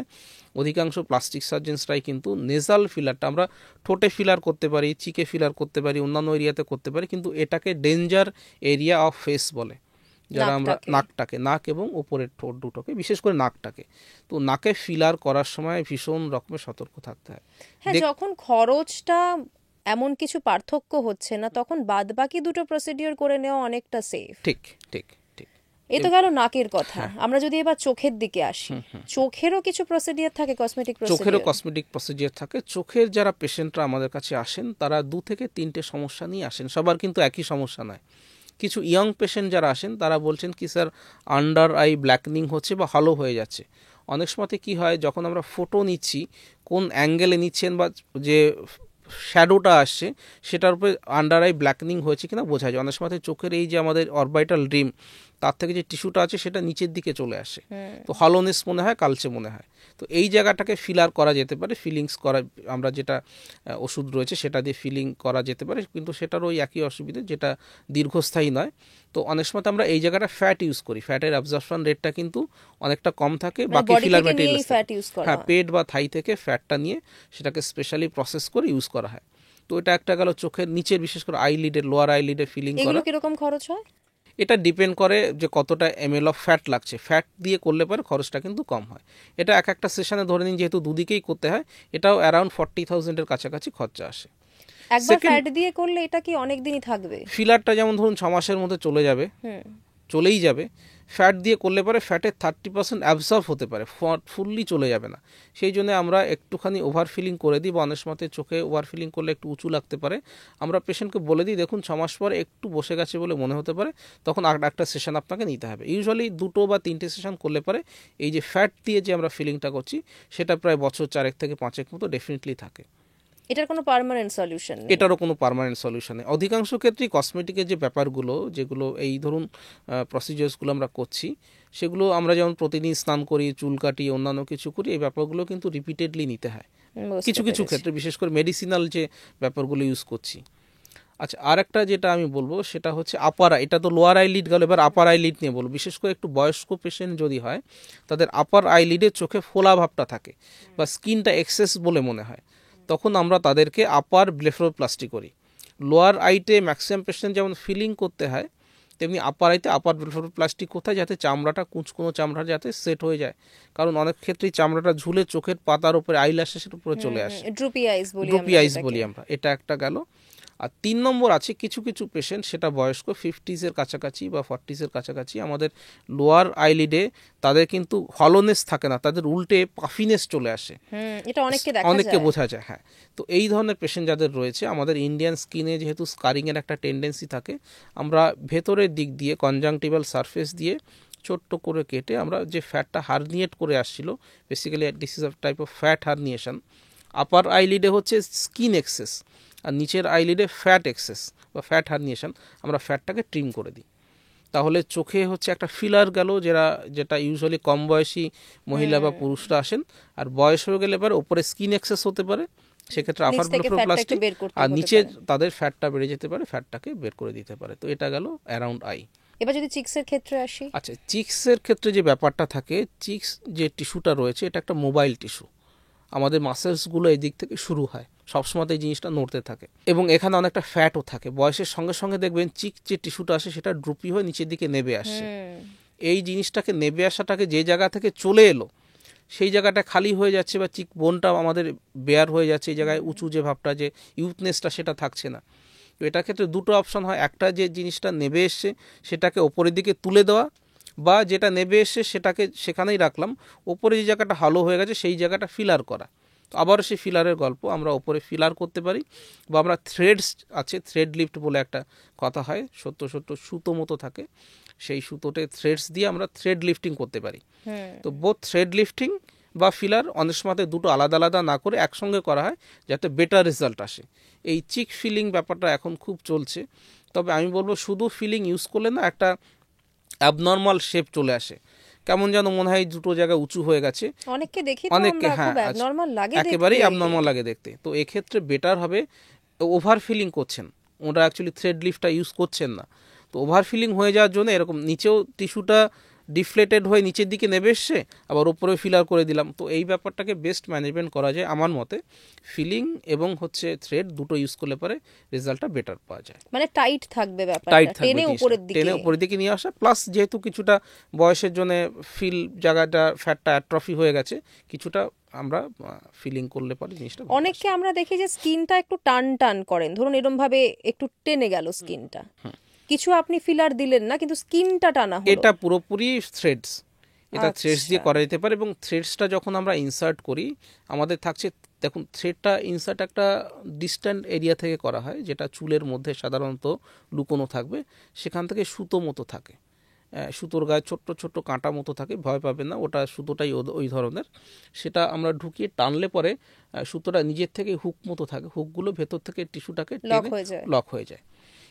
অধিকাংশ প্লাস্টিক সার্জেন্সরাই কিন্তু নেজাল ফিলারটা, আমরা ঠোঁটে ফিলার করতে পারি, চিকে ফিলার করতে পারি, অন্যান্য এরিয়াতে করতে পারি, কিন্তু এটাকে ডেঞ্জার এরিয়া অফ ফেস বলে, যারা আমরা নাক এবং উপরের ঠোঁট দুটোকে, বিশেষ করে নাকটাকে। তো নাকে ফিলার করার সময় ভীষণ রকমের সতর্ক থাকতে হয়। হ্যাঁ, যখন খরচটা এমন কিছু পার্থক্য হচ্ছে না, তখন বাদবাকি দুটো প্রসিডিওর করে নেওয়া অনেকটা সেফ। ঠিক। এ তো গেল নাকের কথা। আমরা যদি এবার চোখের দিকে আসি, চোখেরও কিছু প্রসিডিওর থাকে, কসমেটিক প্রসিডিওর থাকে। চোখের যারা পেশেন্টরা আমাদের কাছে আসেন তারা 2 থেকে 3টে সমস্যা নিয়ে আসেন, সবার কিন্তু একই সমস্যা নয়। কিছু ইয়ং পেশেন্ট যারা আসেন তারা বলছেন কি স্যার আন্ডার আই ব্ল্যাকনিং হচ্ছে বা হলো হয়ে যাচ্ছে, অনেক সময় কি হয়, যখন আমরা ফটো নিচ্ছি, কোন অ্যাঙ্গেলে নিচ্ছেন বা যে শ্যাডোটা আসছে সেটার উপরে আন্ডার আই ব্ল্যাকনিং হয়েছে কিনা বোঝা যায়। অনেক সময় চোখের এই যে আমাদের অরবাইটাল রিম, তার থেকে যে টিস্যুটা আছে সেটা নিচের দিকে চলে আসে, তো হলোনেস মনে হয়, কালচে মনে হয়। তো এই জায়গাটাকে ফিলার করা যেতে পারে, ফিলিংস করা, আমরা যেটা ওষুধ রয়েছে সেটা দিয়ে ফিলিং করা যেতে পারে, কিন্তু সেটারও ওই একই অসুবিধা, যেটা দীর্ঘস্থায়ী নয়। তো অনেক সময় আমরা এই জায়গাটা ফ্যাট ইউজ করি, ফ্যাটের অ্যাবজর্পশন রেটটা কিন্তু অনেকটা কম থাকে, বাকি ফিলার ম্যাটেরিয়াল, হ্যাঁ, পেট বা থাই থেকে ফ্যাটটা নিয়ে সেটাকে স্পেশালি প্রসেস করে ইউজ করা হয়। তো এটা একটা গেল চোখের নিচের, বিশেষ করে আইলিডের, লোয়ার আইলিডে ফিলিং করা। এগুলো কিরকম খরচ হয়? এটা ডিপেন্ড করে যে কতটা ml অফ ফ্যাট লাগছে। ফ্যাট দিয়ে করলে পরে খরচটা কিন্তু কম হয়। এটা এক একটা সেশনে ধরে নিন, যেহেতু দুদিকেই করতে হয়, এটাও অ্যারাউন্ড 40,000-এর কাছাকাছি খরচা আসে। একবার ফ্যাট দিয়ে করলে এটা কি অনেক দিনই থাকবে? ফিলারটা যেমন ধরুন 6 মাসের মধ্যে চলে যাবে, চলেই যাবে। ফ্যাট দিয়ে করলে পরে ফ্যাটের 30% অ্যাবসর্ব হতে পারে, ফুললি চলে যাবে না। সেই জন্য আমরা একটুখানি ওভার ফিলিং করে দিই, বা অনেক সময় চোখে ওভার ফিলিং করলে একটু উঁচু লাগতে পারে। আমরা পেশেন্টকে বলে দিই, দেখুন 6 মাস পর একটু বসে গেছে বলে মনে হতে পারে, তখন আর একটা সেশন আপনাকে নিতে হবে। ইউজুয়ালি 2 বা 3টে সেশন করলে পরে এই যে ফ্যাট দিয়ে যে আমরা ফিলিংটা করছি সেটা প্রায় বছর 4 থেকে 5 মতো ডেফিনেটলি থাকে। এটার কোনো পার্মানেন্ট সলিউশন নেই? এটারও কোনো পার্মানেন্ট সলিউশন নেই। অধিকাংশ ক্ষেত্রেই কসমেটিকের যে ব্যাপারগুলো, যেগুলো এই ধরুন প্রসিজার্সগুলো আমরা করছি, সেগুলো আমরা যেমন প্রতিদিন স্নান করি, চুল কাটি, অন্যান্য কিছু করি, এই ব্যাপারগুলো কিন্তু রিপিটেডলি নিতে হয় কিছু কিছু ক্ষেত্রে, বিশেষ করে মেডিসিনাল যে ব্যাপারগুলো ইউজ করছি। আচ্ছা, আর একটা যেটা আমি বলবো সেটা হচ্ছে আপার, এটা তো লোয়ার আইলিড গেল, এবার আপার আইলিড নিয়ে বলবো। বিশেষ করে একটু বয়স্ক পেশেন্ট যদি হয়, তাদের আপার আইলিডে চোখে ফোলা ভাবটা থাকে বা স্কিনটা এক্সেস বলে মনে হয়, তখন আমরা তাদেরকে আপার ব্লেফারোপ্লাস্টি করি। লোয়ার আইতে ম্যাক্সিমাম পেশেন্ট যেমন ফিলিং করতে হয়, তেমনি আপার আইতে আপার ব্লেফারোপ্লাস্টি কোথায়, যাতে চামড়াটা, কুঁচকোনো চামড়া যাতে সেট হয়ে যায়। কারণ অনেক ক্ষেত্রেই চামড়াটা ঝুলে চোখের পাতার উপরে, আইল্যাশের উপরে চলে আসে, ড্রুপি আইস বলি আমরা। এটা একটা গেল। আর 3 নম্বর আছে কিছু কিছু পেশেন্ট, সেটা বয়স্ক 50s কাছাকাছি বা 40s কাছাকাছি, আমাদের লোয়ার আইলিডে তাদের কিন্তু হলোনেস থাকে না, তাদের উল্টে পাফিনেস চলে আসে। এটা অনেককে বোঝা যায়, হ্যাঁ। তো এই ধরনের পেশেন্ট যাদের রয়েছে, আমাদের ইন্ডিয়ান স্কিনে যেহেতু স্কারিংয়ের একটা টেন্ডেন্সি থাকে, আমরা ভেতরের দিক দিয়ে কনজাংটিভাল সারফেস দিয়ে ছোট্ট করে কেটে আমরা যে ফ্যাটটা হার্নিয়েট করে আসছিল, basically this is a type of fat herniation. Upper আইলিডে হচ্ছে স্কিন এক্সেস, আর নিচের আইলিডে ফ্যাট এক্সেস বা ফ্যাট হার্নিয়েশন, আমরা ফ্যাটটাকে ট্রিম করে দিই। তাহলে চোখে হচ্ছে একটা ফিলার গেল, যেটা ইউজুয়ালি কম বয়সী মহিলা বা পুরুষরা আসেন। আর বয়স হয়ে গেলে এবার ওপরে স্কিন এক্সেস হতে পারে, সেক্ষেত্রে আপার ব্লেফারোপ্লাস্টি, আর নিচে তাদের ফ্যাটটা বেড়ে যেতে পারে, ফ্যাটটাকে বের করে দিতে পারে। তো এটা গেল অ্যারাউন্ড আই। এবার যদি চিক্সের ক্ষেত্রে আসি, আচ্ছা, চিক্সের ক্ষেত্রে যে ব্যাপারটা থাকে, চিক্স যে টিস্যুটা রয়েছে, এটা একটা মোবাইল টিস্যু। আমাদের মাসেলসগুলো এই দিক থেকে শুরু হয়, সবসময় এই জিনিসটা নড়তে থাকে, এবং এখানে অনেকটা ফ্যাটও থাকে। বয়সের সঙ্গে সঙ্গে দেখবেন চিক যে টিস্যুটা আসে সেটা ড্রুপি হয়ে নিচের দিকে নেবে আসছে। এই জিনিসটাকে নেবে আসাটাকে যে জায়গা থেকে চলে এলো, সেই জায়গাটা খালি হয়ে যাচ্ছে, বা চিক বোনটা আমাদের বেয়ার হয়ে যাচ্ছে, এই জায়গায় উঁচু যে ভাবটা, যে ইউথনেসটা, সেটা থাকছে না। তো এটার ক্ষেত্রে 2টো অপশন হয়, একটা যে জিনিসটা নেবে এসছে সেটাকে ওপরের দিকে তুলে দেওয়া, বা যেটা নেবে এসে সেটাকে সেখানেই রাখলাম, ওপরে যে জায়গাটা হালো হয়ে গেছে সেই জায়গাটা ফিলার করা। তো আবারও সেই ফিলারের গল্প, আমরা ওপরে ফিলার করতে পারি, বা আমরা থ্রেডস আছে, থ্রেড লিফট বলে একটা কথা হয়, সত্য সুতো মতো থাকে, সেই সুতোতে থ্রেডস দিয়ে আমরা থ্রেড লিফটিং করতে পারি। তো বোথ থ্রেড লিফটিং বা ফিলার অনেক সময় 2টো আলাদা আলাদা না করে একসঙ্গে করা হয়, যাতে বেটার রেজাল্ট আসে। এই চিক ফিলিং ব্যাপারটা এখন খুব চলছে, তবে আমি বলবো শুধু ফিলিং ইউজ করলে না, একটা অ্যাবনর্মাল শেপ চলে আসে, কেমন যেন মনে হয় 2টো জায়গা উঁচু হয়ে গেছে, অনেককে, হ্যাঁ, একেবারেই অ্যাবনর্মাল লাগে দেখতে। তো এক্ষেত্রে বেটার হবে, ওভার ফিলিং করছেন, ওরা অ্যাকচুয়ালি থ্রেড লিফটটা ইউজ করছেন না। তো ওভার ফিলিং হয়ে যাওয়ার জন্য এরকম নিচেও টিস্যুটা ডিফ্লেটেড হয়ে নিচের দিকে নেবে এসছে, আবার উপরে ফিলার করে দিলাম। তো এই ব্যাপারটাকে বেস্ট ম্যানেজমেন্ট করা যায় আমার মতে, ফিলিং এবং হচ্ছে থ্রেড দুটো ইউজ করলে পরে রেজাল্টটা বেটার পাওয়া যায়। মানে টাইট থাকবে ব্যাপারটা, টেনে উপরের দিকে নিয়ে আসা, প্লাস যেহেতু কিছুটা বয়সের জন্য ফিল জায়গাটা ফ্যাটটা অ্যাট্রফি হয়ে গেছে, কিছুটা আমরা ফিলিং করলে পরে জিনিসটা। অনেককে আমরা দেখি যে স্কিনটা একটু টান টান করেন, ধরুন এরকম ভাবে একটু টেনে গেল স্কিনটা, কিছু আপনি ফিলার দিলেন না কিন্তু স্কিনটা টানা হলো, এটা পুরোপুরি থ্রেডস, এটা থ্রেডস দিয়ে করা যেতে পারে। এবং থ্রেডসটা যখন আমরা ইনসার্ট করি, আমাদের থাকছে, দেখুন থ্রেডটা ইনসার্ট একটা ডিস্ট্যান্ট এরিয়া থেকে করা হয়, যেটা চুলের মধ্যে সাধারণত লুকোনো থাকবে, সেখান থেকে সুতো মতো থাকে, সুতোর গায়ে ছোট্ট ছোট্ট কাঁটা মতো থাকে, ভয় পাবেন না, ওটা সুতোটাই ওই ধরনের। সেটা আমরা ঢুকিয়ে টানলে পরে সুতোটা নিজের থেকে হুক মতো থাকে, হুকগুলো ভেতর থেকে টিস্যুটাকে লক হয়ে যায়।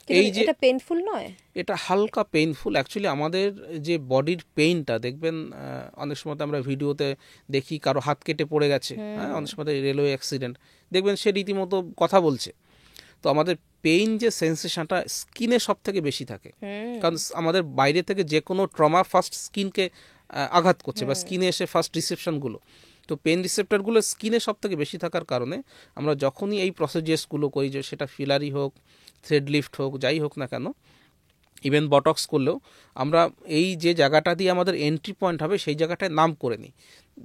এই যে এটা পেইনফুল নয়, এটা হালকা পেইনফুল। অ্যাকচুয়ালি আমাদের যে বডির পেইনটা দেখবেন অনেক সময় আমরা ভিডিওতে দেখি কারো হাত কেটে পড়ে গেছে, হ্যাঁ, অনেক সময় রেলওয়ে অ্যাক্সিডেন্ট দেখবেন সে রীতিমতো কথা বলছে। তো আমাদের পেইন যে সেন্সেশনটা স্কিনে সব থেকে বেশি থাকে, কারণ আমাদের বাইরে থেকে যে কোনো ট্রমা ফার্স্ট স্কিনকে আঘাত করছে বা স্কিনে এসে ফার্স্ট রিসেপশনগুলো, তো পেন রিসেপ্টরগুলো স্কিনে সব থেকে বেশি থাকার কারণে আমরা যখনই এই প্রসিজার্সগুলো করি, যে সেটা ফিলারি হোক, থ্রেড লিফট হোক, যাই হোক না কেন, ইভেন বটক্স করলেও আমরা এই যে জায়গাটা দিয়ে আমাদের এন্ট্রি পয়েন্ট হবে সেই জায়গাটায় নাম করে নিই।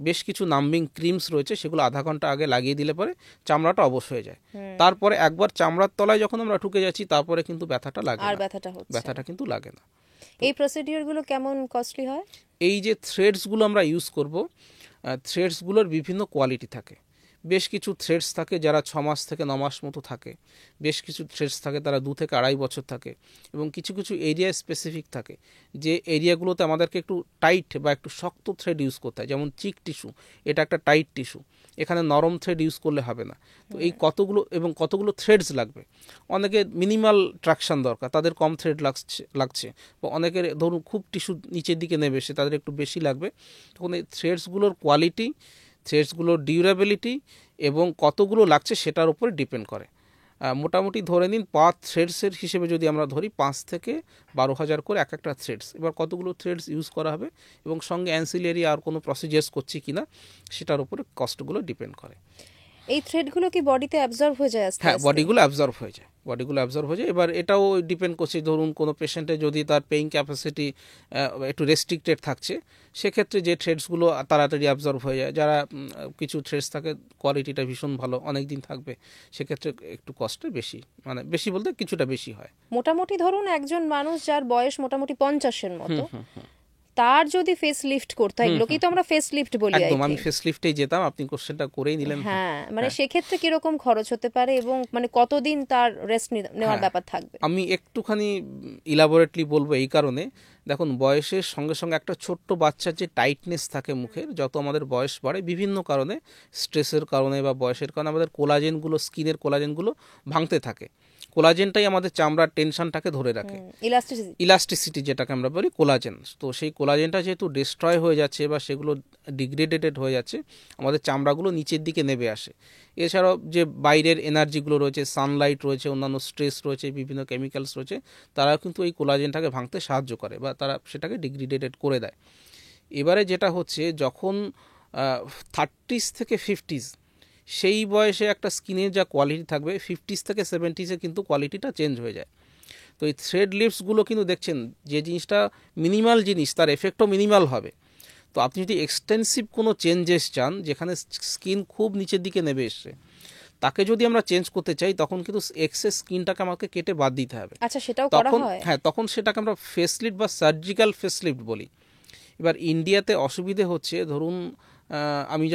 বেশ কিছু নাম্বিং ক্রিমস রয়েছে, সেগুলো আধা ঘন্টা আগে লাগিয়ে দিলে পরে চামড়াটা অবশ হয়ে যায়। তারপরে একবার চামড়ার তলায় যখন আমরা ঠুকে যাচ্ছি তারপরে কিন্তু ব্যথাটা লাগে না, ব্যথাটা কিন্তু লাগে না। এই প্রসিডিওরগুলো কেমন কস্টলি হয়? এই যে থ্রেডসগুলো আমরা ইউজ করব, থ্রেডসগুলোর বিভিন্ন কোয়ালিটি থাকে। বেশ কিছু থ্রেডস থাকে যারা 6 মাস থেকে 9 মাস মতো থাকে, বেশ কিছু থ্রেডস থাকে তারা 2 থেকে 2.5 বছর থাকে, এবং কিছু কিছু এরিয়া স্পেসিফিক থাকে যে এরিয়াগুলোতে আমাদেরকে একটু টাইট বা একটু শক্ত থ্রেড ইউজ করতে হয়। যেমন চিক টিস্যু, এটা একটা টাইট টিস্যু, এখানে নরম থ্রেড ইউজ করলে হবে না। তো এই কতগুলো থ্রেডস লাগবে। অনেকের মিনিমাল ট্রাকশন দরকার, তাদের কম থ্রেড লাগছে, বা অনেকের ধরুন খুব টিস্যু নিচের দিকে নেবে এসে তাদের একটু বেশি লাগবে। তখন এই থ্রেডসগুলোর কোয়ালিটি, থ্রেডসগুলোর ডিউরেবিলিটি এবং কতগুলো লাগছে সেটার উপরে ডিপেন্ড করে। মোটামুটি ধরে নিন পার থ্রেডসের হিসেবে যদি আমরা ধরি 5 থেকে 12,000 করে এক একটা থ্রেডস। এবার কতগুলো থ্রেডস ইউজ করা হবে এবং সঙ্গে অ্যান্সিলারি আর কোনো প্রসিজার্স করছি কিনা সেটার উপরে কস্টগুলো ডিপেন্ড করে। এই থ্রেডগুলো কি বডিতে অ্যাবজর্ব হয়ে যায়? হ্যাঁ, বডিগুলো অ্যাবজর্ব হয়ে যায়। এবার এটাও ডিপেন্ড করছে, ধরুন কোনো পেশেন্টের যদি তার পেইং ক্যাপাসিটি একটু রেস্ট্রিক্টেড থাকছে, সেক্ষেত্রে যে থ্রেডসগুলো তাড়াতাড়ি অ্যাবজর্ব হয়ে যায়। যারা কিছু থ্রেডস থাকে কোয়ালিটিটা ভীষণ ভালো, অনেক দিন থাকবে, সেক্ষেত্রে একটু কস্টে বেশি, মানে বেশি বলতে কিছুটা বেশি হয়। মোটামুটি ধরুন একজন মানুষ যার বয়স মোটামুটি 50-এর মতো, তার যদি ফেস লিফট করতে হয়, এগুলোকেই তো আমরা ফেস লিফট বলি। একদম, আমি ফেস লিফটেই যেতাম, আপনি কোশ্চেনটা করেই নিলেন। হ্যাঁ, মানে সেক্ষেত্রে কিরকম খরচ হতে পারে এবং মানে কতদিন তার রেস্ট নেওয়ার ব্যাপার থাকবে? আমি একটুখানি ইলাবোরেটলি বলবো এই কারণে, দেখুন বয়সের সঙ্গে সঙ্গে একটা ছোট্ট বাচ্চার যে টাইটনেস থাকে মুখের, যত আমাদের বয়স বাড়ে বিভিন্ন কারণে, স্ট্রেসের কারণে বা বয়সের কারণে আমাদের কোলাজেনগুলো, স্কিনের কোলাজেনগুলো ভাঙতে থাকে। কোলাজেনটাই আমাদের চামড়ার টেনশনটাকে ধরে রাখে, ইলাস্টিসিটি যেটাকে আমরা বলি কোলাজেন। তো সেই কোলাজেনটা যেহেতু ডিস্ট্রয় হয়ে যাচ্ছে বা সেগুলো ডিগ্রেডেটেড হয়ে যাচ্ছে, আমাদের চামড়াগুলো নিচের দিকে নেমে আসে। এছাড়াও যে বাইরের এনার্জিগুলো রয়েছে, সানলাইট রয়েছে, অন্যান্য স্ট্রেস রয়েছে, বিভিন্ন কেমিক্যালস রয়েছে, তারা কিন্তু এই কোলাজেনটাকে ভাঙতে সাহায্য করে বা তারা সেটাকে ডিগ্রেডেটেড করে দেয়। এবারে যেটা হচ্ছে, যখন 30s থেকে 50s, সেই বয়সে একটা স্কিনের যা কোয়ালিটি থাকবে, 50s থেকে 70s-এ কিন্তু কোয়ালিটিটা চেঞ্জ হয়ে যায়। তো এই থ্রেড লিফটসগুলো কিন্তু দেখছেন যে জিনিসটা মিনিমাল জিনিস, তার এফেক্টও মিনিমাল হবে। তো আপনি যদি এক্সটেন্সিভ কোনো চেঞ্জেস চান, যেখানে স্কিন খুব নিচের দিকে নেমে এসছে, তাকে যদি আমরা চেঞ্জ করতে চাই, তখন কিন্তু এক্সেস স্কিনটাকে আমাকে কেটে বাদ দিতে হবে। আচ্ছা, সেটাও করা হয়? হ্যাঁ, তখন সেটাকে আমরা ফেসলিফট বা সার্জিক্যাল ফেসলিফট বলি। এবার ইন্ডিয়াতে অসুবিধে হচ্ছে, ধরুন আমি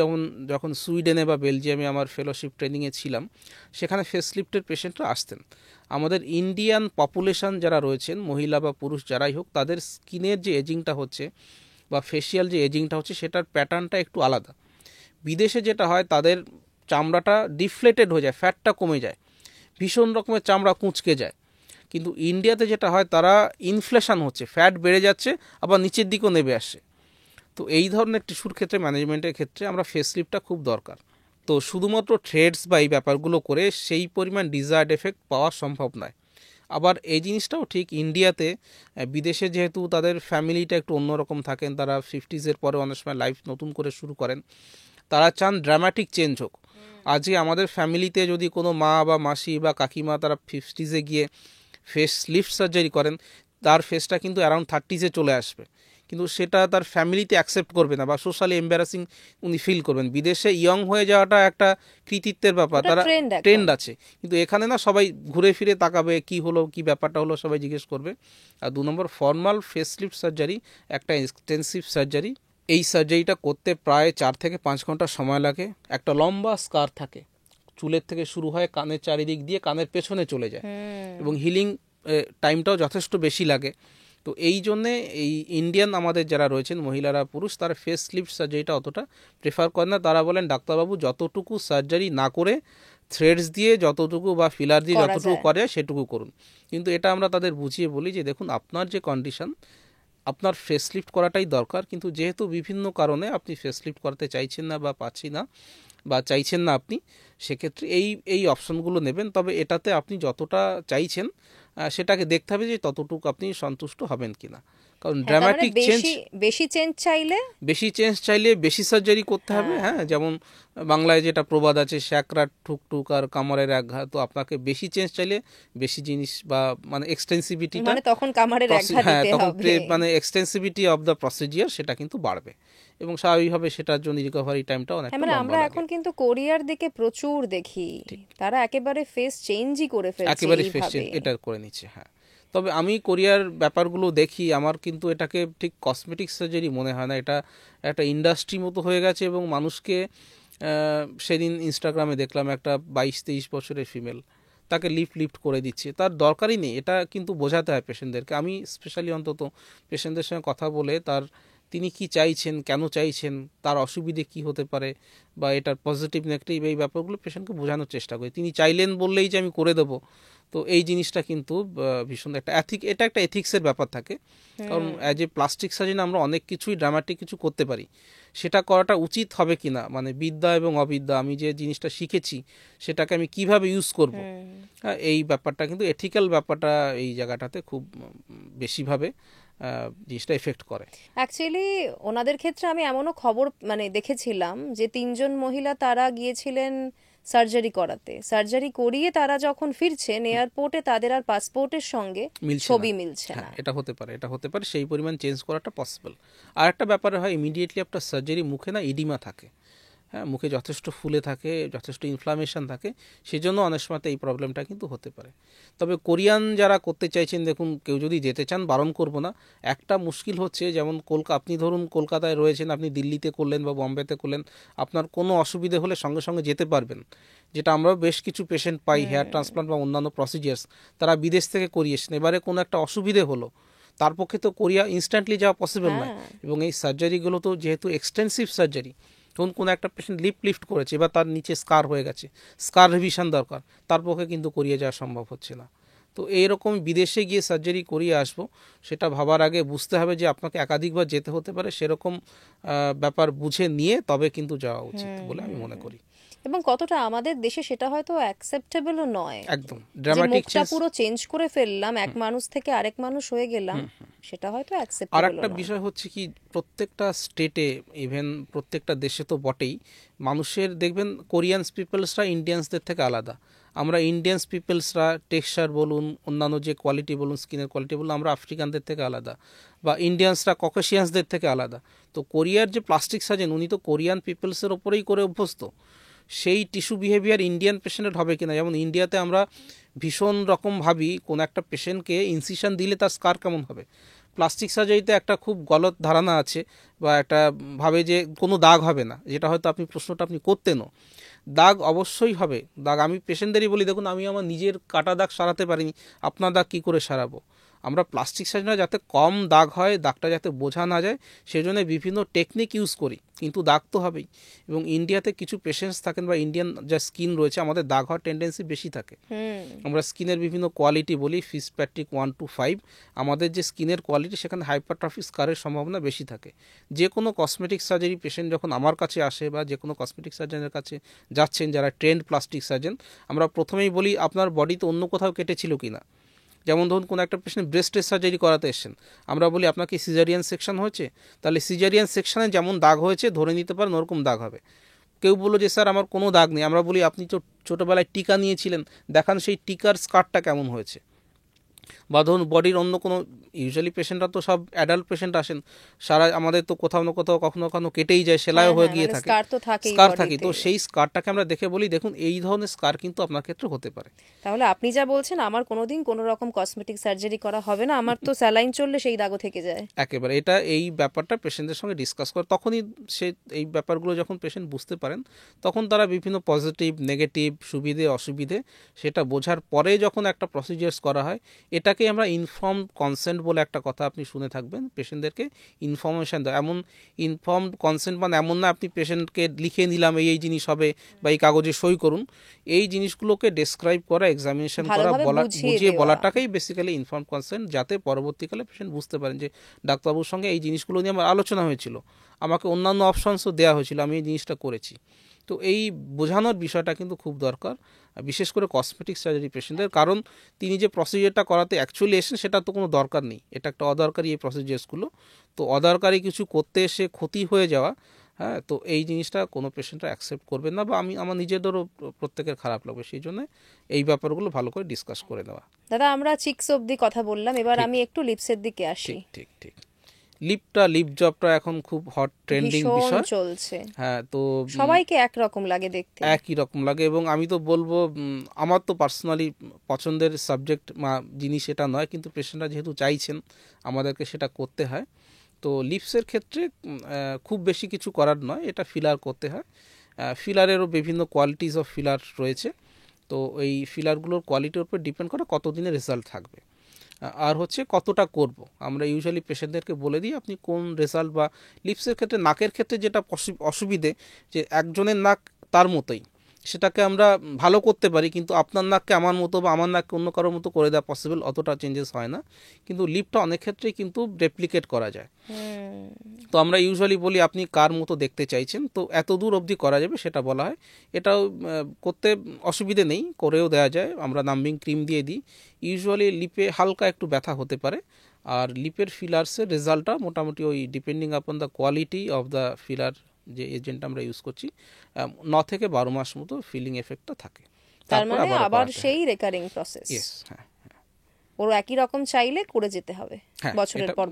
যখন সুইডেনে বা বেলজিয়ামে আমার ফেলোশিপ ট্রেনিংয়ে ছিলাম, সেখানে ফেসলিফটের পেশেন্টরা আসতেন। আমাদের ইন্ডিয়ান পপুলেশন যারা রয়েছেন, মহিলা বা পুরুষ যারাই হোক, তাদের স্কিনের যে এজিংটা হচ্ছে বা ফেসিয়াল যে এজিংটা হচ্ছে, সেটার প্যাটার্নটা একটু আলাদা। বিদেশে যেটা হয়, তাদের চামড়াটা ডিফ্লেটেড হয়ে যায়, ফ্যাটটা কমে যায়, ভীষণ রকমের চামড়া কুঁচকে যায়। কিন্তু ইন্ডিয়াতে যেটা হয়, তারা ইনফ্লেশন হচ্ছে, ফ্যাট বেড়ে যাচ্ছে, আবার নিচের দিকেও নেমে আসছে। তো এই ধরনের টিস্যুর ক্ষেত্রে, ম্যানেজমেন্টের ক্ষেত্রে আমরা ফেসলিফটটা খুব দরকার। তো শুধুমাত্র থ্রেডস বা এই ব্যাপারগুলো করে সেই পরিমাণ ডিজায়ার্ড এফেক্ট পাওয়া সম্ভব নয়। আবার এই জিনিসটাও ঠিক, ইন্ডিয়াতে বিদেশে যেহেতু তাদের ফ্যামিলিটা একটু অন্যরকম থাকেন, তারা 50s-এর পরে অনেক সময় লাইফ নতুন করে শুরু করেন, তারা চান ড্রামাটিক চেঞ্জ হোক। আজকে আমাদের ফ্যামিলিতে যদি কোনো মা বা মাসি বা কাকিমা তারা 50s-এ গিয়ে ফেস লিফট সার্জারি করেন, তার ফেসটা কিন্তু অ্যারাউন্ড 30s-এ চলে আসবে, কিন্তু সেটা তার ফ্যামিলিতে অ্যাকসেপ্ট করবে না বা সোশ্যালি এম্বারাসিং উনি ফিল করবেন। বিদেশে ইয়ং হয়ে যাওয়াটা একটা কৃতিত্বের ব্যাপার, তারা ট্রেন্ড আছে, কিন্তু এখানে না, সবাই ঘুরে ফিরে তাকাবে, কি হলো, কি ব্যাপারটা হলো, সবাই জিজ্ঞেস করবে। আর 2 নম্বর, ফর্মাল ফেসলিফট সার্জারি একটা এক্সটেন্সিভ সার্জারি। এই সার্জারিটা করতে প্রায় 4 থেকে 5 ঘন্টা সময় লাগে। একটা লম্বা স্কার থাকে, চুলের থেকে শুরু হয়, কানের চারিদিক দিয়ে কানের পেছনে চলে যায়, এবং হিলিং টাইমটাও যথেষ্ট বেশি লাগে। তো এই জন্যে এই ইন্ডিয়ান আমাদের যারা রয়েছেন মহিলারা পুরুষ তারা ফেস লিফট সার্জারিটা অতটা প্রেফার করে না। তারা বলেন ডাক্তারবাবু যতটুকু সার্জারি না করে থ্রেডস দিয়ে যতটুকু বা ফিলার দিয়ে যতটুকু করে সেটুকু করুন। কিন্তু এটা আমরা তাদের বুঝিয়ে বলি যে দেখুন আপনার যে কন্ডিশন আপনার ফেস লিফট করাটাই দরকার, কিন্তু যেহেতু বিভিন্ন কারণে আপনি ফেস লিফট করাতে চাইছেন না বা পাচ্ছি না বা চাইছেন না আপনি, সেক্ষেত্রে এই অপশনগুলো নেবেন। তবে এটাতে আপনি যতটা চাইছেন সেটাকে দেখতে হবে যে ততটুকু আপনি সন্তুষ্ট হবেন কিনা, কারণ ড্রামাটিক চেঞ্জ বেশি চেঞ্জ চাইলে বেশি সার্জারি করতে হবে। হ্যাঁ, যেমন বাংলায় যেটা প্রবাদ আছে শ্যাকরা ঠুকটুক আর কামড়ের একঘা, তো আপনাকে বেশি চেঞ্জ চাইলে বেশি জিনিস বা মানে এক্সটেন্সিভিটিটা তখন কামড়ের একঘা দিতে হবে, মানে এক্সটেন্সিভিটি অফ দ্য প্রসিজিয়ার সেটা কিন্তু বাড়বে এবং স্বাভাবিকভাবে সেটার জন্য রিকভারি টাইমটা অনেকটা লম্বা লাগে। আমরা এখন কিন্তু কোরিয়ার দিকে প্রচুর দেখি তারা একেবারে ফেস চেঞ্জই করে ফেলছে, একেবারে ফেস চেঞ্জ এটা করে নিচ্ছে। হ্যাঁ, তবে আমি কোরিয়ার ব্যাপারগুলো দেখি, আমার কিন্তু এটাকে ঠিক কসমেটিক সার্জারি মনে হয় না, এটা একটা ইন্ডাস্ট্রি মতো হয়ে গেছে এবং মানুষকে সেদিন ইনস্টাগ্রামে দেখলাম একটা 22-23 বছরের ফিমেল, তাকে লিফট করে দিচ্ছে, তার দরকারই নেই। এটা কিন্তু বোঝাতে হয় পেশেন্টদেরকে। আমি স্পেশালি অন্তত পেশেন্টদের সঙ্গে কথা বলে তিনি কি চাইছেন, কেন চাইছেন, তার অসুবিধে কি হতে পারে বা এটার পজিটিভ নেগেটিভ এই ব্যাপারগুলো পেশেন্টকে বোঝানোর চেষ্টা করি। তিনি চাইলেন বললেই যে আমি করে দেবো, তো এই জিনিসটা কিন্তু ভীষণ একটা এটা একটা এথিক্সের ব্যাপার থাকে। কারণ অ্যাজ এ প্লাস্টিক সার্জন আমরা অনেক কিছুই ড্রামাটিক কিছু করতে পারি, সেটা করাটা উচিত হবে কিনা, মানে বিদ্যা এবং অবিদ্যা, আমি যে জিনিসটা শিখেছি সেটাকে আমি কিভাবে ইউজ করব, এই ব্যাপারটা কিন্তু এথিক্যাল ব্যাপারটা এই জায়গাটাতে খুব বেশিভাবে জিনিসটা এফেক্ট করে। অ্যাকচুয়ালি ওনাদের ক্ষেত্রে আমি এমনও খবর দেখেছিলাম যে 3জন মহিলা তারা গিয়েছিলেন সার্জারি করাতে, সার্জারি করিয়ে তারা যখন ফিরছেন এয়ারপোর্টে তাদের আর পাসপোর্টের সঙ্গে ছবি মিলছে না। এটা হতে পারে সেই পরিমাণ চেঞ্জ করাটা পসিবল। আর একটা ব্যাপারে হয় ইমিডিয়েটলি আপনার সার্জারি মুখে না ইডিমা থাকে, হ্যাঁ, মুখে যথেষ্ট ফুলে থাকে, যথেষ্ট ইনফ্লামেশন থাকে, সেজন্য অনেক সময় এই প্রবলেমটা কিন্তু হতে পারে। তবে কোরিয়ান যারা করতে চাইছেন, দেখুন কেউ যদি যেতে চান বারণ করব না, একটা মুশকিল হচ্ছে যেমন আপনি ধরুন কলকাতায় রয়েছেন, আপনি দিল্লিতে করলেন বা বম্বেতে করলেন, আপনার কোনো অসুবিধে হলে সঙ্গে সঙ্গে যেতে পারবেন, যেটা আমরা বেশ কিছু পেশেন্ট পাই হেয়ার ট্রান্সপ্লান্ট বা অন্যান্য প্রসিজিয়ার্স তারা বিদেশ থেকে করিয়েছেন, এবারে কোনো একটা অসুবিধে হলো তার পক্ষে তো কোরিয়া ইনস্ট্যান্টলি যাওয়া পসিবল নয়। এবং এই সার্জারিগুলো তো যেহেতু এক্সটেন্সিভ সার্জারি, ধরুন কোনো একটা পেশেন্ট লিফট করেছে, এবার তার নিচে স্কার হয়ে গেছে, স্কার রিভিশন দরকার, তার পক্ষে কিন্তু করিয়ে যাওয়া সম্ভব হচ্ছে না। তো এইরকম বিদেশে গিয়ে সার্জারি করিয়ে আসবো সেটা ভাবার আগে বুঝতে হবে যে আপনাকে একাধিকবার যেতে হতে পারে, সেরকম ব্যাপার বুঝে নিয়ে তবে কিন্তু যাওয়া উচিত বলে আমি মনে করি। এবং কতটা আমাদের দেশে সেটা হয়তো অ্যাকসেপ্টেবলও নয়, একদম ড্রামাটিক চেঞ্জ পুরো চেঞ্জ করে ফেললাম, এক মানুষ থেকে আরেক মানুষ হয়ে গেলাম, সেটা হয়তো অ্যাকসেপ্টেবল। আর একটা বিষয় হচ্ছে কি, প্রত্যেকটা স্টেটে ইভেন প্রত্যেকটা দেশে তো বটেই, মানুষের দেখবেন কোরিয়ানস পিপলসরা ইন্ডিয়ানসদের থেকে আলাদা। আমরা ইন্ডিয়ানস পিপলসরা টেক্সচার বলুন, অন্যান্য যে কোয়ালিটি বলুন, স্কিনের কোয়ালিটি বলুন, আমরা আফ্রিকানদের থেকে আলাদা, বা ইন্ডিয়ানসরা ককেশিয়ানসদের থেকে আলাদা। তো কোরিয়ার যে প্লাস্টিক সার্জন উনি তো কোরিয়ান পিপলসের ওপরেই করে অভ্যস্ত, সেই টিস্যু বিহেভিয়ার ইন্ডিয়ান পেশেন্টের হবে কিনা। যেমন ইন্ডিয়াতে আমরা ভীষণ রকম ভাবি কোন একটা পেশেন্টকে ইনসিশন দিলে তার স্কার কেমন হবে, প্লাস্টিক সার্জারিতে একটা খুব গলত ধারণা আছে বা একটা ভাবে যে কোনো দাগ হবে না, যেটা হয়তো প্রশ্নটা আপনি করতেনও। দাগ অবশ্যই হবে, দাগ আমি পেশেন্টদেরই বলি, দেখুন আমি আমার নিজের কাটা দাগ সারাতে পারিনি, আপনার দাগ কী করে সারাবো। আমরা প্লাস্টিক সার্জারি যাতে কম দাগ হয়, দাগটা যাতে বোঝা না যায় সেজন্য বিভিন্ন টেকনিক ইউজ করি, কিন্তু দাগ তো হবেই। এবং ইন্ডিয়াতে কিছু পেশেন্টস থাকেন বা ইন্ডিয়ান যা স্কিন রয়েছে আমাদের দাগ হওয়ার টেন্ডেন্সি বেশি থাকে। আমরা স্কিনের বিভিন্ন কোয়ালিটি বলি, ফিসপ্যাট্রিক 1 to 5, আমাদের যে স্কিনের কোয়ালিটি সেখানে হাইপারট্রফি স্কারের সম্ভাবনা বেশি থাকে। যে কোনো কসমেটিক সার্জারি পেশেন্ট যখন আমার কাছে আসে বা যে কোনো কসমেটিক সার্জনের কাছে যাচ্ছেন যারা ট্রেন্ড প্লাস্টিক সার্জন, আমরা প্রথমেই বলি আপনার বডিতে অন্য কোথাও কেটেছিল কিনা। যেমন ধরুন কোনো একটা পেশেন্ট ব্রেস্টের সার্জারি করাতে এসেছেন, আমরা বলি আপনার কি সিজারিয়ান সেকশন হয়েছে, তাহলে সিজারিয়ান সেকশনে যেমন দাগ হয়েছে ধরে নিতে পারেন ওরকম দাগ হবে। কেউ বললো যে স্যার আমার কোনো দাগ নেই, আমরা বলি আপনি তো ছোটোবেলায় টিকা নিয়েছিলেন, দেখান সেই টিকার স্কারটা কেমন হয়েছে। বা ধরুন বডির অন্য কোনো, ইউজুয়ালি পেশেন্টরা তো সব অ্যাডাল্ট পেশেন্ট আসেন, সারা আমাদের তো কোথাও না কোথাও কখনো কখনো কেটেই যায়, সেলাইও হয়ে গিয়ে থাকে, স্কার থাকে, তো সেই স্কারটাকে আমরা দেখে বলি দেখুন এই ধরনের স্কার কিন্তু আপনার ক্ষেত্রে হতে পারে। তাহলে আপনি যা বলছেন আমার কোনোদিন কোনো রকম কসমেটিক সার্জারি করা হবে না, আমার তো স্যালাইন চললে সেই দাগও থেকে যায় একেবারে। এটা এই ব্যাপারটা পেশেন্টদের সঙ্গে ডিসকাস করে, তখনই সে এই ব্যাপারগুলো যখন পেশেন্ট বুঝতে পারেন তখন তারা বিভিন্ন পজিটিভ নেগেটিভ সুবিধে অসুবিধে সেটা বোঝার পরে যখন একটা প্রসিজিয়ার্স করা হয় এটাকে আমরা ইনফর্মড কনসেন্ট বলে একটা কথা আপনি শুনে থাকবেন, পেশেন্টদেরকে ইনফরমেশান দেওয়া। এমন ইনফর্মড কনসেন্ট মানে এমন না আপনি পেশেন্টকে লিখে নিলাম এই জিনিস হবে বা এই কাগজে সই করুন। এই জিনিসগুলোকে ডেসক্রাইব করা, এক্সামিনেশন করা, বুঝিয়ে বলাটাকেই বেসিক্যালি ইনফর্মড কনসেন্ট, যাতে পরবর্তীকালে পেশেন্ট বুঝতে পারেন যে ডাক্তারবাবুর সঙ্গে এই জিনিসগুলো নিয়ে আমার আলোচনা হয়েছিল, আমাকে অন্যান্য অপশনসও দেওয়া হয়েছিল, আমি এই জিনিসটা করেছি। তো এই বোঝানোর বিষয়টা কিন্তু খুব দরকার, বিশেষ করে কসমেটিক সার্জারি পেশেন্টদের, কারণ তিনি যে প্রসিজারটা করাতে অ্যাকচুয়ালি এসেছেন সেটা তো কোনো দরকার নেই, এটা একটা অদরকারি এই প্রসিজার্সগুলো। তো অদরকারি কিছু করতে এসে ক্ষতি হয়ে যাওয়া, হ্যাঁ, তো এই জিনিসটা কোনো পেশেন্টরা অ্যাকসেপ্ট করবেন না, বা আমার নিজেদেরও প্রত্যেকের খারাপ লাগবে। সেই জন্য এই ব্যাপারগুলো ভালো করে ডিসকাস করে নেওয়া। দাদা, আমরা চিক্স অবধি কথা বললাম, এবার আমি একটু লিপসের দিকে আসি। ঠিক ঠিক। লিপ জবটা এখন খুব হট ট্রেন্ডিং বিষয় চলছে। হ্যাঁ, তো সবাইকে একরকম লাগে দেখতে, একই রকম লাগে, এবং আমি তো বলবো আমার তো পার্সোনালি পছন্দের সাবজেক্ট জিনিস এটা নয়, কিন্তু পেশেন্টরা যেহেতু চাইছেন আমাদেরকে সেটা করতে হয়। তো লিপসের ক্ষেত্রে খুব বেশি কিছু করার নয়, এটা ফিলার করতে হয়। ফিলারেরও বিভিন্ন কোয়ালিটিস অফ ফিলার রয়েছে, তো এই ফিলারগুলোর কোয়ালিটির উপর ডিপেন্ড করে কতদিনের রেজাল্ট থাকবে, আর হচ্ছে কতটা করব। আমরা ইউজুয়ালি পেশেন্টদেরকে বলে দিই আপনি কোন রেজাল্ট, বা লিপসের ক্ষেত্রে নাকের ক্ষেত্রে যেটা অসুবিধে, যে একজনের নাক তার মতোই, সেটাকে আমরা ভালো করতে পারি, কিন্তু আপনার নাককে আমার মতো বা আমার নাককে অন্য কারোর মতো করে দেওয়া পসিবল, অতটা চেঞ্জেস হয় না। কিন্তু লিপটা অনেক ক্ষেত্রেই কিন্তু রেপ্লিকেট করা যায়। তো আমরা ইউজুয়ালি বলি আপনি কার মতো দেখতে চাইছেন, তো এত দূর অবধি করা যাবে সেটা বলা হয়। এটাও করতে অসুবিধে নেই, করেও দেওয়া যায়, আমরা নাম্বিং ক্রিম দিয়ে দিই। ইউজুয়ালি লিপে হালকা একটু ব্যথা হতে পারে, আর লিপের ফিলার্সের রেজাল্টটা মোটামুটি ওই depending upon the quality of the filler, যে এজেন্ট আমরা ইউজ করছি, 9 থেকে 12 মাস মতো ফিলিং এফেক্টটা থাকে। তার মানে আবার সেই রেকারিং প্রসেস। হ্যাঁ, ওর একই রকম চাইলে করে যেতে হবে, বছরের পর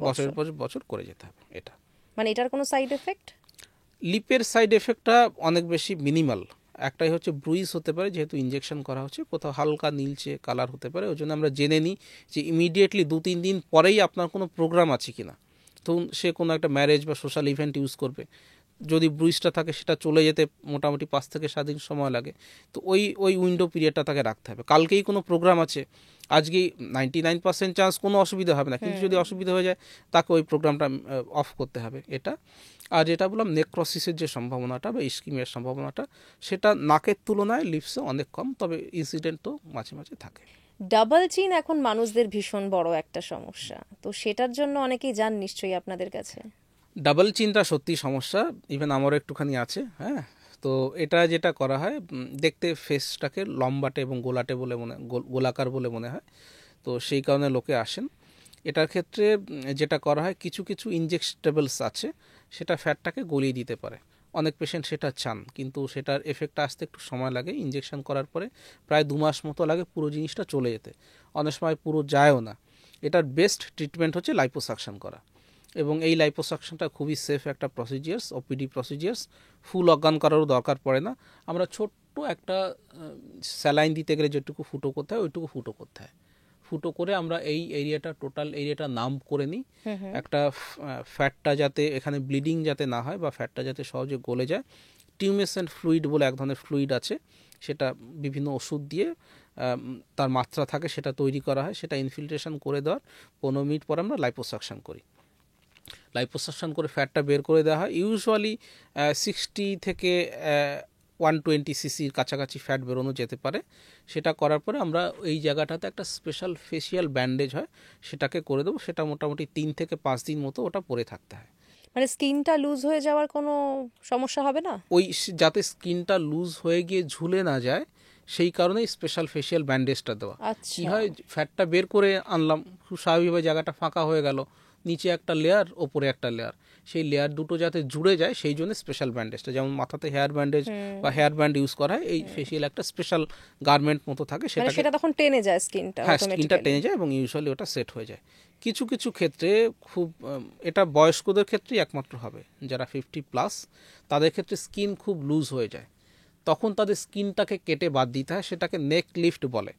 বছর করে যেতে হবে। এটা মানে এটার কোনো সাইড এফেক্ট? লিপের সাইড এফেক্টটা অনেক বেশি মিনিমাল। একটাই হচ্ছে ব্রুইজ হতে পারে, যেহেতু ইনজেকশন করা হচ্ছে, কোথাও হালকা নীলচে কালার হতে পারে। ওই জন্য আমরা জেনে নিই যে ইমিডিয়েটলি 2-3 দিন পরেই আপনার কোনো প্রোগ্রাম আছে কিনা। তো সে কোনো একটা ম্যারেজ বা সোশ্যাল ইভেন্ট ইউজ করবে, যদি ব্রুইজটা থাকে সেটা চলে যেতে মোটামুটি 5 থেকে 7 দিন সময় লাগে। তো ওই উইন্ডো পিরিয়ডটা তাকে রাখতে হবে। কালকেই কোনো প্রোগ্রাম আছে, আজকেই 99% চান্স কোনো অসুবিধা হবে না, কিন্তু যদি অসুবিধা হয়ে যায় তাকে ওই প্রোগ্রামটা অফ করতে হবে। এটা আর যেটা বললাম নেক্রোসিসের যে সম্ভাবনাটা বা ইস্কিমিয়ার সম্ভাবনাটা, সেটা নাকের তুলনায় লিপসে অনেক কম, তবে ইনসিডেন্ট তো মাঝে মাঝে থাকে। ডাবল চিন এখন মানুষদের ভীষণ বড় একটা সমস্যা, তো সেটার জন্য অনেকেই যান নিশ্চয়ই আপনাদের কাছে। ডাবল চিনটা সত্যি সমস্যা, ইভেন আমারও একটুখানি আছে। হ্যাঁ, তো এটা যেটা করা হয়, দেখতে ফেসটাকে লম্বাটে এবং গোলাকার বলে মনে হয়, তো সেই কারণে লোকে আসেন। এটার ক্ষেত্রে যেটা করা হয়, কিছু ইনজেক্টেবলস আছে, সেটা ফ্যাটটাকে গলিয়ে দিতে পারে। অনেক পেশেন্ট সেটা চান, কিন্তু সেটার এফেক্টটা আসতে একটু সময় লাগে। ইনজেকশন করার পরে প্রায় 2 মাস মতো লাগে পুরো জিনিসটা চলে যেতে, অনেক সময় পুরো যায়ও না। এটার বেস্ট ট্রিটমেন্ট হচ্ছে লাইপোসাকশন করা, এবং এই লাইপোসাকশনটা খুবই সেফ একটা প্রসিজিয়ার্স, ওপিডি প্রসিজিয়ার্স। ফুল অজ্ঞান করারও দরকার পড়ে না। আমরা ছোট্ট একটা স্যালাইন দিতে গেলে যেটুকু ফুটো করতে হয় ওইটুকু ফুটো করতে হয়। ফুটো করে আমরা এই এরিয়াটা, টোটাল এরিয়াটা নাম করে নিই, একটা ফ্যাটটা যাতে এখানে ব্লিডিং যাতে না হয় বা ফ্যাটটা যাতে সহজে গলে যায়। টিউমেসেন্ট ফ্লুইড বলে এক ধরনের ফ্লুইড আছে, সেটা বিভিন্ন ওষুধ দিয়ে তার মাত্রা থাকে সেটা তৈরি করা হয়, সেটা ইনফিল্ট্রেশন করে দেওয়ার 15 মিনিট পর আমরা লাইপোসাকশন করি। লাইপোসাকশন করে ফ্যাটটা বের করে দেওয়া হয়। ইউজুয়ালি 60 থেকে 120 সিসির কাছাকাছি ফ্যাট বেরোনো যেতে পারে। সেটা করার পরে আমরা এই জায়গাটাতে একটা স্পেশাল ফেসিয়াল ব্যান্ডেজ হয়, সেটাকে করে দেবো। সেটা মোটামুটি 3 থেকে 5 দিন মতো ওটা পরে থাকতে হয়। মানে স্কিনটা লুজ হয়ে যাওয়ার কোনো সমস্যা হবে না? ওই যাতে স্কিনটা লুজ হয়ে গিয়ে ঝুলে না যায়, সেই কারণেই স্পেশাল ফেসিয়াল ব্যান্ডেজটা দেওয়া। কি হয়, ফ্যাটটা বের করে আনলাম, খুব স্বাভাবিকভাবে জায়গাটা ফাঁকা হয়ে গেল, নিচে একটা লেয়ার, ওপরে একটা লেয়ার, সেই লেয়ার দুটো যাতে জুড়ে যায় সেই জন্য স্পেশাল ব্যান্ডেজটা। যেমন মাথাতে হেয়ার ব্যান্ডেজ বা হেয়ার ব্যান্ড ইউজ করা হয়, এই ফেসিয়াল একটা স্পেশাল গার্মেন্ট মতো থাকে, সেটা তখন টেনে যায় স্কিনটা। হ্যাঁ, স্কিনটা টেনে যায় এবং ইউজুয়ালি ওটা সেট হয়ে যায়। কিছু ক্ষেত্রে খুব, এটা বয়স্কদের ক্ষেত্রেই একমাত্র হবে, যারা 50+ তাদের ক্ষেত্রে স্কিন খুব লুজ হয়ে যায়, তখন তাদের স্কিনটাকে কেটে বাদ দিতে হয়, সেটাকে নেক লিফট বলে।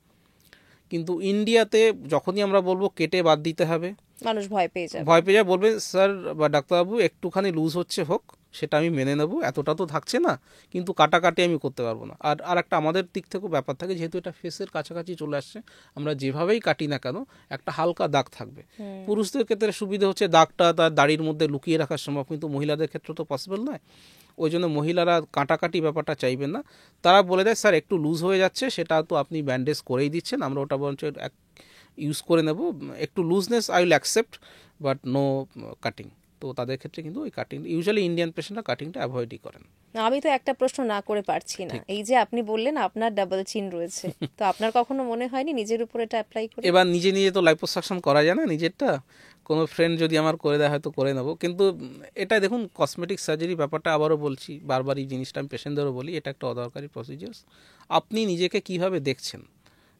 কিন্তু ইন্ডিয়াতে যখনই আমরা বলবো কেটে বাদ দিতে হবে, মানুষ ভয় পেয়ে যায়, বলবে স্যার বা ডাক্তারবাবু একটুখানি লুজ হচ্ছে হোক, সেটা আমি মেনে নেব, এতটা তো থাকছে না, কিন্তু কাটাকাটি আমি করতে পারবো না। আর একটা আমাদের দিক থেকেও ব্যাপার থাকে, যেহেতু এটা ফেসের কাছাকাছি চলে আসছে, আমরা যেভাবেই কাটি না কেন একটা হালকা দাগ থাকবে। পুরুষদের ক্ষেত্রে সুবিধা হচ্ছে দাগটা তার দাড়ির মধ্যে লুকিয়ে রাখার সম্ভব, কিন্তু মহিলাদের ক্ষেত্রে তো পসিবল নয়। ওই জন্য মহিলারা কাটাকাটি ব্যাপারটা চাইবেন না, তারা বলে দেয় স্যার একটু লুজ হয়ে যাচ্ছে, সেটা তো আপনি ব্যান্ডেজ করেই দিচ্ছেন, আমরা ওটা বরঞ্চ ইউজ করে নেব, একটু looseness I will accept, but no cutting. তো তাদের ক্ষেত্রে কিন্তু ওই কাটিং, ইউজুয়ালি ইন্ডিয়ান পেশেন্টরা কাটিংটা অ্যাভয়েডই করেন। আমি তো একটা প্রশ্ন না করে পারছি না, এই যে আপনি বললেন আপনার ডাবল চিন রয়েছে, তো আপনার কখনো মনে হয়নি নিজের উপর এটা অ্যাপ্লাই করে? এবার নিজে নিজে তো লাইপোসাকশন করা যায় না নিজেরটা, কোনো ফ্রেন্ড যদি আমার করে দেয় হয়তো করে নেবো, কিন্তু এটা দেখুন কসমেটিক সার্জারি ব্যাপারটা আবারও বলছি, বারবার এই জিনিসটা আমি পেশেন্টদেরও বলি, এটা একটা অদরকারি প্রসিজার্স। আপনি নিজেকে কিভাবে দেখছেন?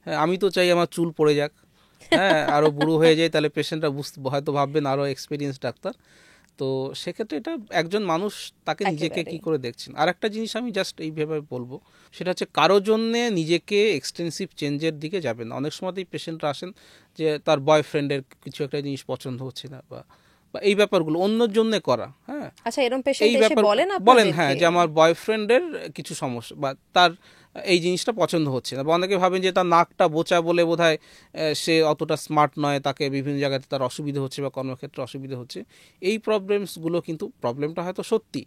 হ্যাঁ, আমি তো চাই আমার চুল পড়ে যাক, হ্যাঁ আরও বুড়ো হয়ে যায়, তাহলে পেশেন্টরা হয়তো ভাববেন আরও এক্সপিরিয়েন্স ডাক্তার। তো সেক্ষেত্রে এটা একজন মানুষ তাকে নিজেকে কি করে দেখছেন। আর একটা জিনিস আমি জাস্ট এইভাবে বলবো, সেটা হচ্ছে কারো জন্যে নিজেকে এক্সটেন্সিভ চেঞ্জের দিকে যাবেন না। অনেক সময়তেই পেশেন্টরা আসেন যে তার বয়ফ্রেন্ডের কিছু একটা জিনিস পছন্দ হচ্ছে না, বা এই ব্যাপারগুলো অন্যের জন্য করা। হ্যাঁ, আচ্ছা, এরকম পেশেন্ট এই এসে ব্যাপার বলেন, হ্যাঁ যে আমার বয়ফ্রেন্ডের কিছু সমস্যা বা তার এই জিনিসটা পছন্দ হচ্ছে না, বা অনেকে ভাবেন যে তার নাকটা বোচা বলে বোধহয় সে অতটা স্মার্ট নয়, তাকে বিভিন্ন জায়গাতে তার অসুবিধা হচ্ছে বা কর্মক্ষেত্রে অসুবিধা হচ্ছে। এই প্রবলেমসগুলো কিন্তু, প্রবলেমটা হয়তো সত্যি,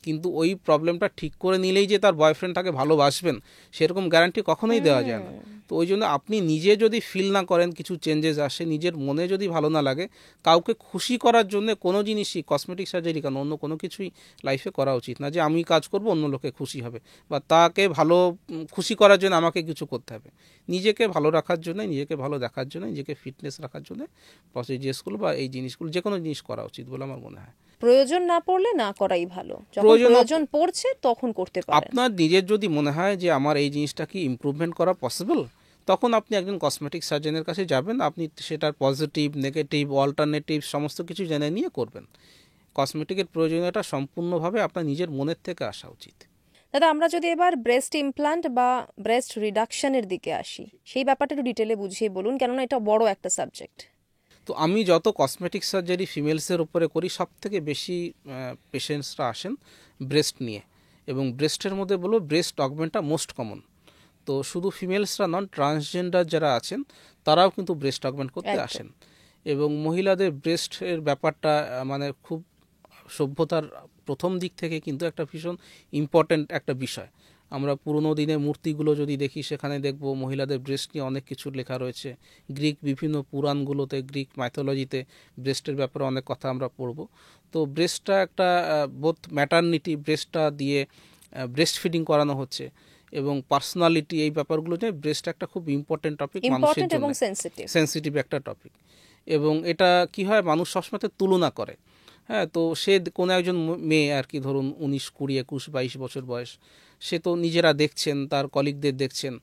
কিন্তু ওই প্রবলেমটা ঠিক করে নিলেই যে তার বয়ফ্রেন্ড তাকে ভালোবাসবেন সেরকম গ্যারান্টি কখনোই দেওয়া যায় না। তো ওই জন্য আপনি নিজে যদি ফিল না করেন কিছু চেঞ্জেস আসে, নিজের মনে যদি ভালো না লাগে, কাউকে খুশি করার জন্য কোনো জিনিসই, কসমেটিক সার্জারি কেন অন্য কোনো কিছুই লাইফে করা উচিত না, যে আমি কাজ করব অন্য লোকে খুশি হবে বা তাকে ভালো খুশি করার জন্য আমাকে কিছু করতে হবে। নিজেকে ভালো রাখার জন্য, নিজেকে ভালো দেখার জন্য, নিজেকে ফিটনেস রাখার জন্য প্রসিজার্সগুলো বা এই জিনিসগুলো, যে কোনো জিনিস করা উচিত বলে আমার মনে হয়। প্রয়োজন না পড়লে না করাই ভালো, যখন প্রয়োজন পড়ছে তখন করতে পারেন। আপনার নিজের যদি মনে হয় যে আমার এই জিনিসটা কি ইমপ্রুভমেন্ট করা পসিবল, তখন আপনি একজন কসমেটিক সার্জনের কাছে যাবেন, আপনি সেটার পজিটিভ নেগেটিভ অল্টারনেটিভ সমস্ত কিছু জেনে নিয়ে করবেন। কসমেটিকের প্রয়োজনীয়তা সম্পূর্ণভাবে আপনার নিজের মনের থেকে আসা উচিত। দাদা, আমরা যদি এবার ব্রেস্ট ইমপ্লান্ট বা ব্রেস্ট রিডাকশনের দিকে আসি, সেই ব্যাপারটা একটু ডিটেলে বুঝিয়ে বলুন, কেননা এটা বড় একটা সাবজেক্ট। তো আমি যত কসমেটিক সার্জারি ফিমেলসের উপরে করি, সব থেকে বেশি পেশেন্টসরা আসেন ব্রেস্ট নিয়ে, এবং ব্রেস্টের মধ্যে বলবো ব্রেস্ট অগমেন্টটা মোস্ট কমন। তো শুধু ফিমেলসরা নন, ট্রান্সজেন্ডার যারা আছেন তারাও কিন্তু ব্রেস্ট অগমেন্ট করতে আসেন। এবং মহিলাদের ব্রেস্টের ব্যাপারটা মানে খুব সভ্যতার প্রথম দিক থেকে কিন্তু একটা ভীষণ ইম্পর্ট্যান্ট একটা বিষয়। আমরা পুরনো দিনের মূর্তিগুলো যদি দেখি, সেখানে দেখব মহিলাদের ব্রেস্ট নিয়ে অনেক কিছু লেখা রয়েছে। গ্রিক বিভিন্ন পুরাণগুলোতে, গ্রিক মাইথোলজিতে ব্রেস্টের ব্যাপারে অনেক কথা আমরা পড়ব। তো ব্রেস্টটা একটা বোথ ম্যাটারনিটি, ব্রেস্টটা দিয়ে ব্রেস্ট ফিডিং করানো হচ্ছে, এবং পার্সোনালিটি, এই ব্যাপারগুলো নিয়ে ব্রেস্ট একটা খুব ইম্পর্টেন্ট টপিক মানুষের জন্য, সেন্সিটিভ একটা টপিক। এবং এটা কি হয়, মানুষ সবসময় তুলনা করে। হ্যাঁ, তো সে কোনো একজন মেয়ে আর কি, ধরুন 19, 20, 21, 22 বছর বয়স, সে তো নিজেরা দেখছেন, তার কলিগদের দেখছেন,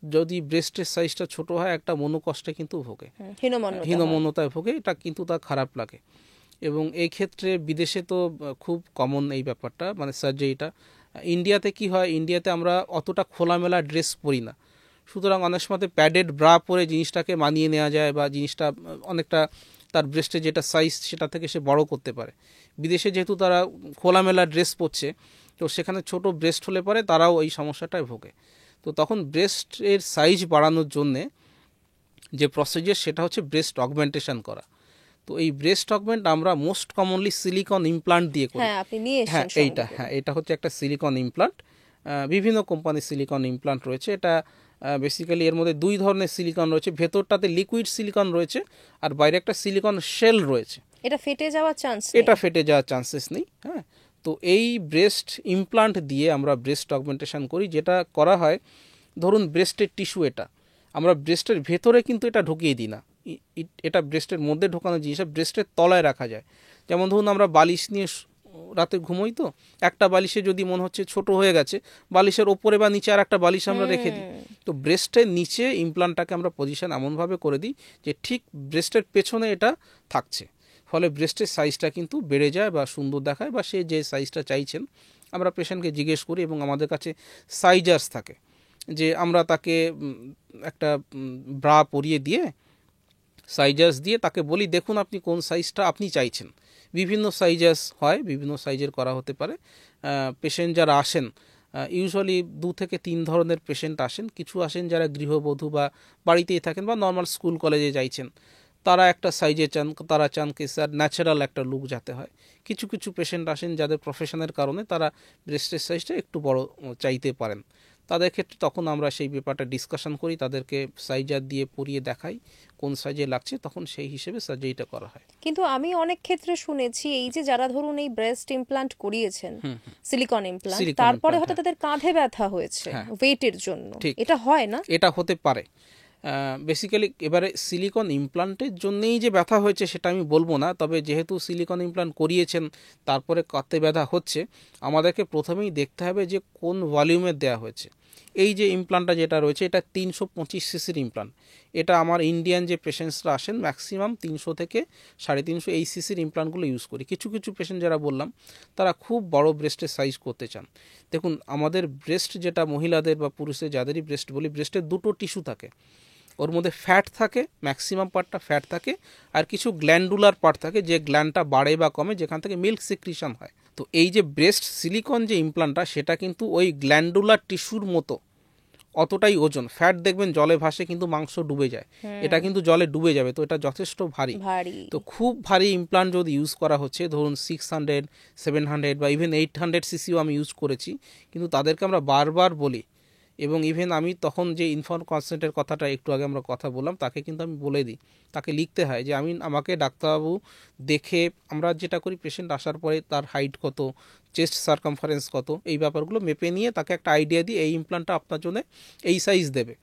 যদি ব্রেস্টের সাইজটা ছোট হয় একটা মনোকষ্টে কিন্তু ভোগে, হীনমন্যতায় ভোগে, এটা কিন্তু তার খারাপ লাগে। এবং এই ক্ষেত্রে বিদেশে তো খুব কমন এই ব্যাপারটা, মানে সার্জারিটা। ইন্ডিয়াতে কি হয়, ইন্ডিয়াতে আমরা অতটা খোলামেলা ড্রেস পরি না, সুতরাং অনেক সময় প্যাডেড ব্রা পরে জিনিসটাকে মানিয়ে নেওয়া যায়, বা জিনিসটা অনেকটা তার ব্রেস্টে যেটা সাইজ সেটা থেকে সে বড় করতে পারে। বিদেশে যেহেতু তারা খোলামেলা ড্রেস পরছে, তো সেখানে ছোট ব্রেস্ট হলে পরে তারাও এই সমস্যাটায় ভোগে। তো তখন ব্রেস্টের সাইজ বাড়ানোর জন্যে যে প্রসিজার, সেটা হচ্ছে ব্রেস্ট অগমেন্টেশন করা। তো এই ব্রেস্ট অগমেন্ট আমরা মোস্ট কমনলি সিলিকন ইমপ্লান্ট দিয়ে করি। এটা হচ্ছে একটা সিলিকন ইমপ্লান্ট, বিভিন্ন কোম্পানির সিলিকন ইমপ্লান্ট রয়েছে। এটা বেসিক্যালি এর মধ্যে দুই ধরনের সিলিকন রয়েছে, ভেতরটাতে লিকুইড সিলিকন রয়েছে, আর বাইরে একটা সিলিকন শেল রয়েছে। এটা ফেটে যাওয়ার চান্সেস নেই। হ্যাঁ, তো এই ব্রেস্ট ইমপ্লান্ট দিয়ে আমরা ব্রেস্ট অগমেন্টেশন করি। যেটা করা হয়, ধরুন ব্রেস্টের টিস্যু, এটা আমরা ব্রেস্টের ভেতরে কিন্তু এটা ঢুকিয়ে দিই না, এটা ব্রেস্টের মধ্যে ঢোকানো জিনিস, ব্রেস্টের তলায় রাখা যায়। যেমন ধরুন আমরা বালিশ নিয়ে রাতে ঘুমোই, তো একটা বালিশে যদি মনে হচ্ছে ছোট হয়ে গেছে, বালিশের ওপরে বা নিচে আর একটা বালিশ আমরা রেখে দিই। তো ব্রেস্টের নিচে ইমপ্লান্টটাকে আমরা পজিশন এমনভাবে করে দিই যে ঠিক ব্রেস্টের পেছনে এটা থাকছে, ফলে ব্রেস্টের সাইজটা কিন্তু বেড়ে যায় বা সুন্দর দেখায়, বা সে যে সাইজটা চাইছেন আমরা পেশেন্টকে জিজ্ঞেস করি, এবং আমাদের কাছে সাইজার্স থাকে, যে আমরা তাকে একটা ব্রা পরিয়ে দিয়ে, সাইজার্স দিয়ে তাকে বলি, দেখুন আপনি কোন সাইজটা আপনি চাইছেন। বিভিন্ন সাইজেস হয়, বিভিন্ন সাইজের করা হতে পারে। পেশেন্ট যারা আসেন ইউজুয়ালি 2 থেকে 3 ধরনের পেশেন্ট আসেন। কিছু আসেন যারা গৃহবধূ বা বাড়িতেই থাকেন বা নর্মাল স্কুল কলেজে যাইছেন, তারা একটা সাইজে চান, তারা চান কি স্যার ন্যাচারাল একটা লুক যাতে হয়। কিছু কিছু পেশেন্ট আসেন যাদের প্রফেশনের কারণে তারা ব্রেস্টের সাইজটা একটু বড় চাইতে পারেন। তাদের ক্ষেত্রে তখন আমরা সেই ব্যাপারটা ডিসকাশন করি, তাদেরকে সাইজার দিয়ে পরিয়ে দেখাই কোন সাইজে লাগছে, তখন সেই হিসেবে সার্জারিটা করা হয়। কিন্তু আমি অনেক ক্ষেত্রে শুনেছি এই যে যারা ধরুন এই ব্রেস্ট ইমপ্লান্ট করিয়েছেন, সিলিকন ইমপ্লান্ট, তারপরে হয়তো তাদের কাঁধে ব্যথা হয়েছে ওয়েটের জন্য, এটা হয় না? এটা হতে পারে। বেসিক্যালি এবারে সিলিকন ইমপ্লান্টের জন্যেই যে ব্যথা হয়েছে সেটা আমি বলবো না, তবে যেহেতু সিলিকন ইমপ্লান্ট করিয়েছেন তারপরে কাঁধে ব্যথা হচ্ছে, আমাদেরকে প্রথমেই দেখতে হবে যে কোন ভলিউমের দেওয়া হয়েছে। এই যে ইমপ্লান্টটা যেটা রয়েছে এটা 325 সিসির ইমপ্লান্ট। এটা আমার ইন্ডিয়ান যে পেশেন্টসরা আসেন ম্যাক্সিমাম 300 থেকে 350 এই সিসির ইমপ্লান্টগুলো ইউজ করি। কিছু কিছু পেশেন্ট যারা বললাম তারা খুব বড় ব্রেস্টের সাইজ করতে চান। দেখুন আমাদের ব্রেস্ট যেটা মহিলাদের বা পুরুষদের যাদেরই ব্রেস্ট বলি, ব্রেস্টের দুটো টিস্যু থাকে, ওর মধ্যে ফ্যাট থাকে, ম্যাক্সিমাম পার্টটা ফ্যাট থাকে, আর কিছু গ্ল্যান্ডুলার পার্ট থাকে যে গ্ল্যান্ডটা বাড়ে বা কমে, যেখান থেকে মিল্ক সিক্রিশন হয়। তো এই যে ব্রেস্ট সিলিকন যে ইমপ্লান্টটা সেটা কিন্তু ওই গ্ল্যান্ডুলার টিস্যুর মতো অতটাই ওজন, ফ্যাট দেখবেন জলে ভাসে কিন্তু মাংস ডুবে যায়, এটা কিন্তু জলে ডুবে যাবে, তো এটা যথেষ্ট ভারী। তো খুব ভারী ইমপ্লান্ট যদি ইউজ করা হচ্ছে, ধরুন 600, 700 বা ইভেন 800 সিসিও আমি ইউজ করেছি, কিন্তু তাদেরকে আমরা বারবার বলি, এবং ইভেন আমি তখন যে ইনফর্ম কনসেন্টের কথাটা একটু আগে আমরা কথা বললাম, তাকে কিন্তু আমি বলে দিই, তাকে লিখতে হয় যে আমাকে ডাক্তারবাবু দেখে, আমরা যেটা করি পেশেন্ট আসার পরে তার হাইট কত, চেস্ট সার্কামফারেন্স কত, এই ব্যাপারগুলো মেপে নিয়ে তাকে একটা আইডিয়া দিই এই ইমপ্লান্টটা আপনার জন্য এই সাইজ দেবে।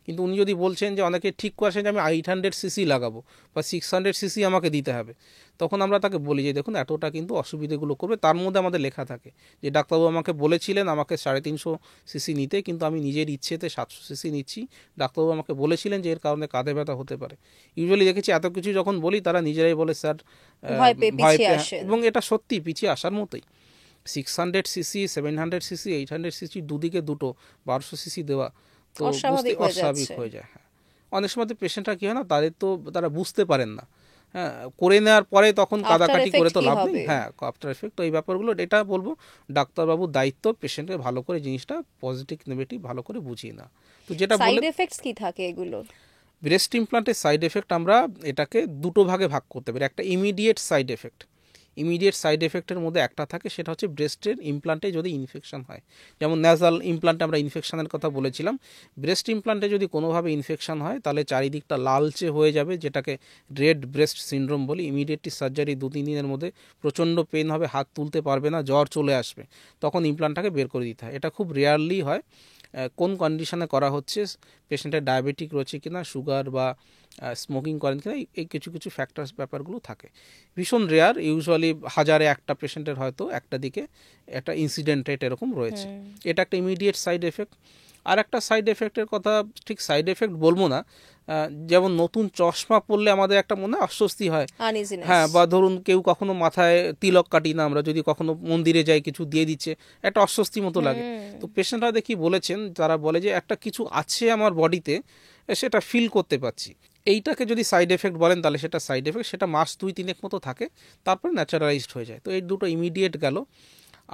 কিন্তু উনি যদি বলছেন যে অনেকে ঠিক করেছেন যে আমি 800 সিসি লাগাবো বা 600 সিসি আমাকে দিতে হবে, তখন আমরা তাকে বলি যে দেখুন এতটা কিন্তু অসুবিধেগুলো করবে। তার মধ্যে আমাদের লেখা থাকে যে ডাক্তারবাবু আমাকে বলেছিলেন আমাকে 350 সিসি নিতে, কিন্তু আমি নিজের ইচ্ছেতে 700 সিসি নিচ্ছি, ডাক্তারবাবু আমাকে বলেছিলেন যে এর কারণে কাঁধে ব্যথা হতে পারে। ইউজুয়ালি দেখেছি এত কিছু যখন বলি তারা নিজেরাই বলে স্যার ভয় পেয়ে, এবং এটা সত্যি পিছিয়ে আসার মতোই। 600 সিসি, 700 সিসি, 800 সিসি দুদিকে দুটো 1200 সিসি দেওয়া তো অস্বাভাবিক হয়ে যায়। হ্যাঁ, অনেক সময় পেশেন্টরা কি হয় না, তারা বুঝতে পারেন না, হ্যাঁ, করে নেওয়ার পরে তখন কাদাকাটি করে তো লাভ নেই। হ্যাঁ, আফটার এফেক্ট, তো এই ব্যাপারগুলো এটা বলবো ডাক্তারবাবুর দায়িত্ব পেশেন্টকে ভালো করে জিনিসটা পজিটিভ নেগেটিভ ভালো করে বুঝিয়ে না। তো যেটা সাইড এফেক্টস কি থাকে এগুলো? ব্রেস্ট ইমপ্লান্টের সাইড এফেক্ট আমরা এটাকে দুটো ভাগে ভাগ করতে পারি। একটা immediate side effect, immediate side এফেক্টের মধ্যে একটা থাকে, সেটা হচ্ছে ব্রেস্টের ইমপ্লান্টে যদি ইনফেকশন হয়, যেমন ন্যাজাল ইমপ্লান্টে আমরা ইনফেকশনের কথা বলেছিলাম, ব্রেস্ট ইমপ্লান্টে যদি কোনোভাবে ইনফেকশন হয় তাহলে চারিদিকটা লালচে হয়ে যাবে, যেটাকে রেড ব্রেস্ট সিনড্রোম বলি। ইমিডিয়েটলি সার্জারি 2-3 দিনের মধ্যে প্রচণ্ড পেন হবে, হাত তুলতে পারবে না, জ্বর চলে আসবে, তখন ইমপ্লান্টটাকে বের করে দিতে হয়। এটা খুব রেয়ারলি হয়। কোন কন্ডিশনে করা হচ্ছে, পেশেন্টের ডায়াবেটিক রয়েছে কিনা, সুগার বা স্মোকিং করেন কিনা, এই কিছু কিছু ফ্যাক্টরস ব্যাপারগুলো থাকে। ভীষণ রেয়ার, ইউজুয়ালি 1000-এ একটা পেশেন্টের হয়তো একটা দিকে একটা ইনসিডেন্ট রেট এরকম রয়েছে। এটা একটা ইমিডিয়েট সাইড এফেক্ট। আর একটা সাইড এফেক্টের কথা ঠিক সাইড এফেক্ট বলবো না, যেমন নতুন চশমা পরলে আমাদের একটা মনে অস্বস্তি হয়, হ্যাঁ, বা ধরুন কেউ কখনো মাথায় তিলক কাটি না, আমরা যদি কখনো মন্দিরে যাই কিছু দিয়ে দিচ্ছে, একটা অস্বস্তি মতো লাগে। তো পেশেন্টরা দেখি বলেছেন, তারা বলে যে একটা কিছু আছে আমার বডিতে, সেটা ফিল করতে পারছি। এইটাকে যদি সাইড এফেক্ট বলেন তাহলে সেটা সাইড এফেক্ট, সেটা মাস 2-3 মতো থাকে, তারপর ন্যাচারালাইজড হয়ে যায়। তো এই দুটো ইমিডিয়েট গেল।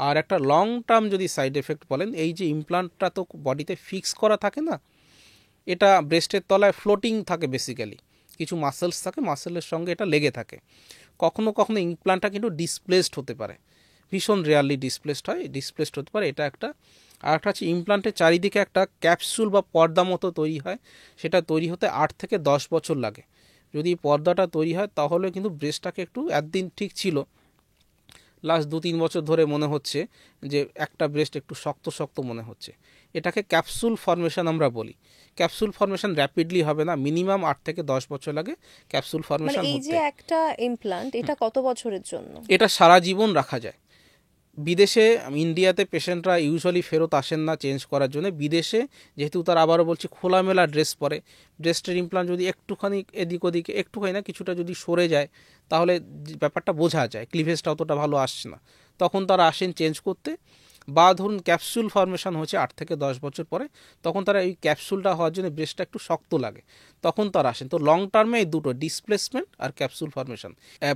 আর একটা লং টার্ম যদি সাইড এফেক্ট বলেন, এই যে ইমপ্লান্টটা তো বডিতে ফিক্স করা থাকে না, এটা ব্রেস্টের তলায় ফ্লোটিং থাকে, বেসিক্যালি কিছু মাসেলস থাকে, মাসেলের সঙ্গে এটা লেগে থাকে। কখনো কখনো ইমপ্লান্টটা কিন্তু ডিসপ্লেসড হতে পারে, ভীষণ রেয়ারলি ডিসপ্লেসড হতে পারে, এটা একটা। আর একটা হচ্ছে ইমপ্লান্টের চারিদিকে একটা ক্যাপসুল বা পর্দা মতো তৈরি হয়, সেটা তৈরি হতে 8 থেকে 10 বছর লাগে। যদি পর্দাটা তৈরি হয় তাহলে কিন্তু ব্রেস্টটাকে একটু একদিন ঠিক ছিল, লাস্ট 2-3 বছর ধরে মনে হচ্ছে যে একটা ব্রেস্ট একটু শক্ত শক্ত মনে হচ্ছে, এটাকে ক্যাপসুল ফর্মেশন আমরা বলি। ক্যাপসুল ফর্মেশন র্যাপিডলি হবে না, মিনিমাম 8 থেকে 10 বছর লাগে ক্যাপসুল ফর্মেশন হতে। এই যে একটা ইমপ্লান্ট, এটা কত বছরের জন্য? এটা সারা জীবন রাখা যায়। বিদেশে, ইন্ডিয়াতে পেশেন্টরা ইউজুয়ালি ফেরত আসেন না চেঞ্জ করার জন্য। বিদেশে যেহেতু তারা, আবারও বলছি, খোলামেলা ড্রেস পরে, ব্রেস্টের ইমপ্লান্ট যদি একটুখানি এদিক ওদিকে, একটুখানি না কিছুটা যদি সরে যায় তাহলে ব্যাপারটা বোঝা যায়, ক্লিভেজটা অতটা ভালো আসছে না, তখন তারা আসেন চেঞ্জ করতে। বা ধরুন ক্যাপসুল ফর্মেশন হচ্ছে 8 থেকে 10 বছর পরে, তখন তারা এই ক্যাপসুলটা হওয়ার জন্য ব্রেস্টটা একটু শক্ত লাগে, তখন তারা আসেন। তো লং টার্মে এই দুটো ডিসপ্লেসমেন্ট আর ক্যাপসুল ফর্মেশন,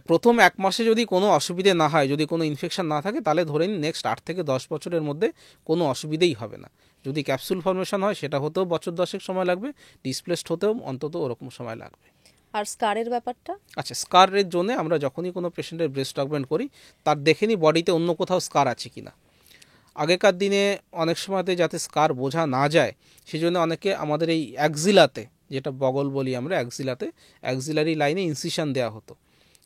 প্রথম 1 মাসে যদি কোনো অসুবিধে না হয়, যদি কোনো ইনফেকশন না থাকে, তাহলে ধরে নিন নেক্সট 8 থেকে 10 বছরের মধ্যে কোনো অসুবিধেই হবে না। যদি ক্যাপসুল ফর্মেশন হয় সেটা হতেও বছর 10 সময় লাগবে, ডিসপ্লেসড হতেও অন্তত ওরকম সময় লাগবে। আর স্কারের ব্যাপারটা? আচ্ছা, স্কারের জন্য আমরা যখনই কোনো পেশেন্টের ব্রেস্ট অগমেন্ট করি, তার দেখে নিই বডিতে অন্য কোথাও স্কার আছে কিনা। আগেকার দিনে অনেক সময়তে যাতে স্কার বোঝা না যায়, সেই জন্য অনেকে আমাদের এই অ্যাক্সিলাতে, যেটা বগল বলি আমরা, অ্যাক্সিলারি লাইনে ইনসিশন দেওয়া হতো।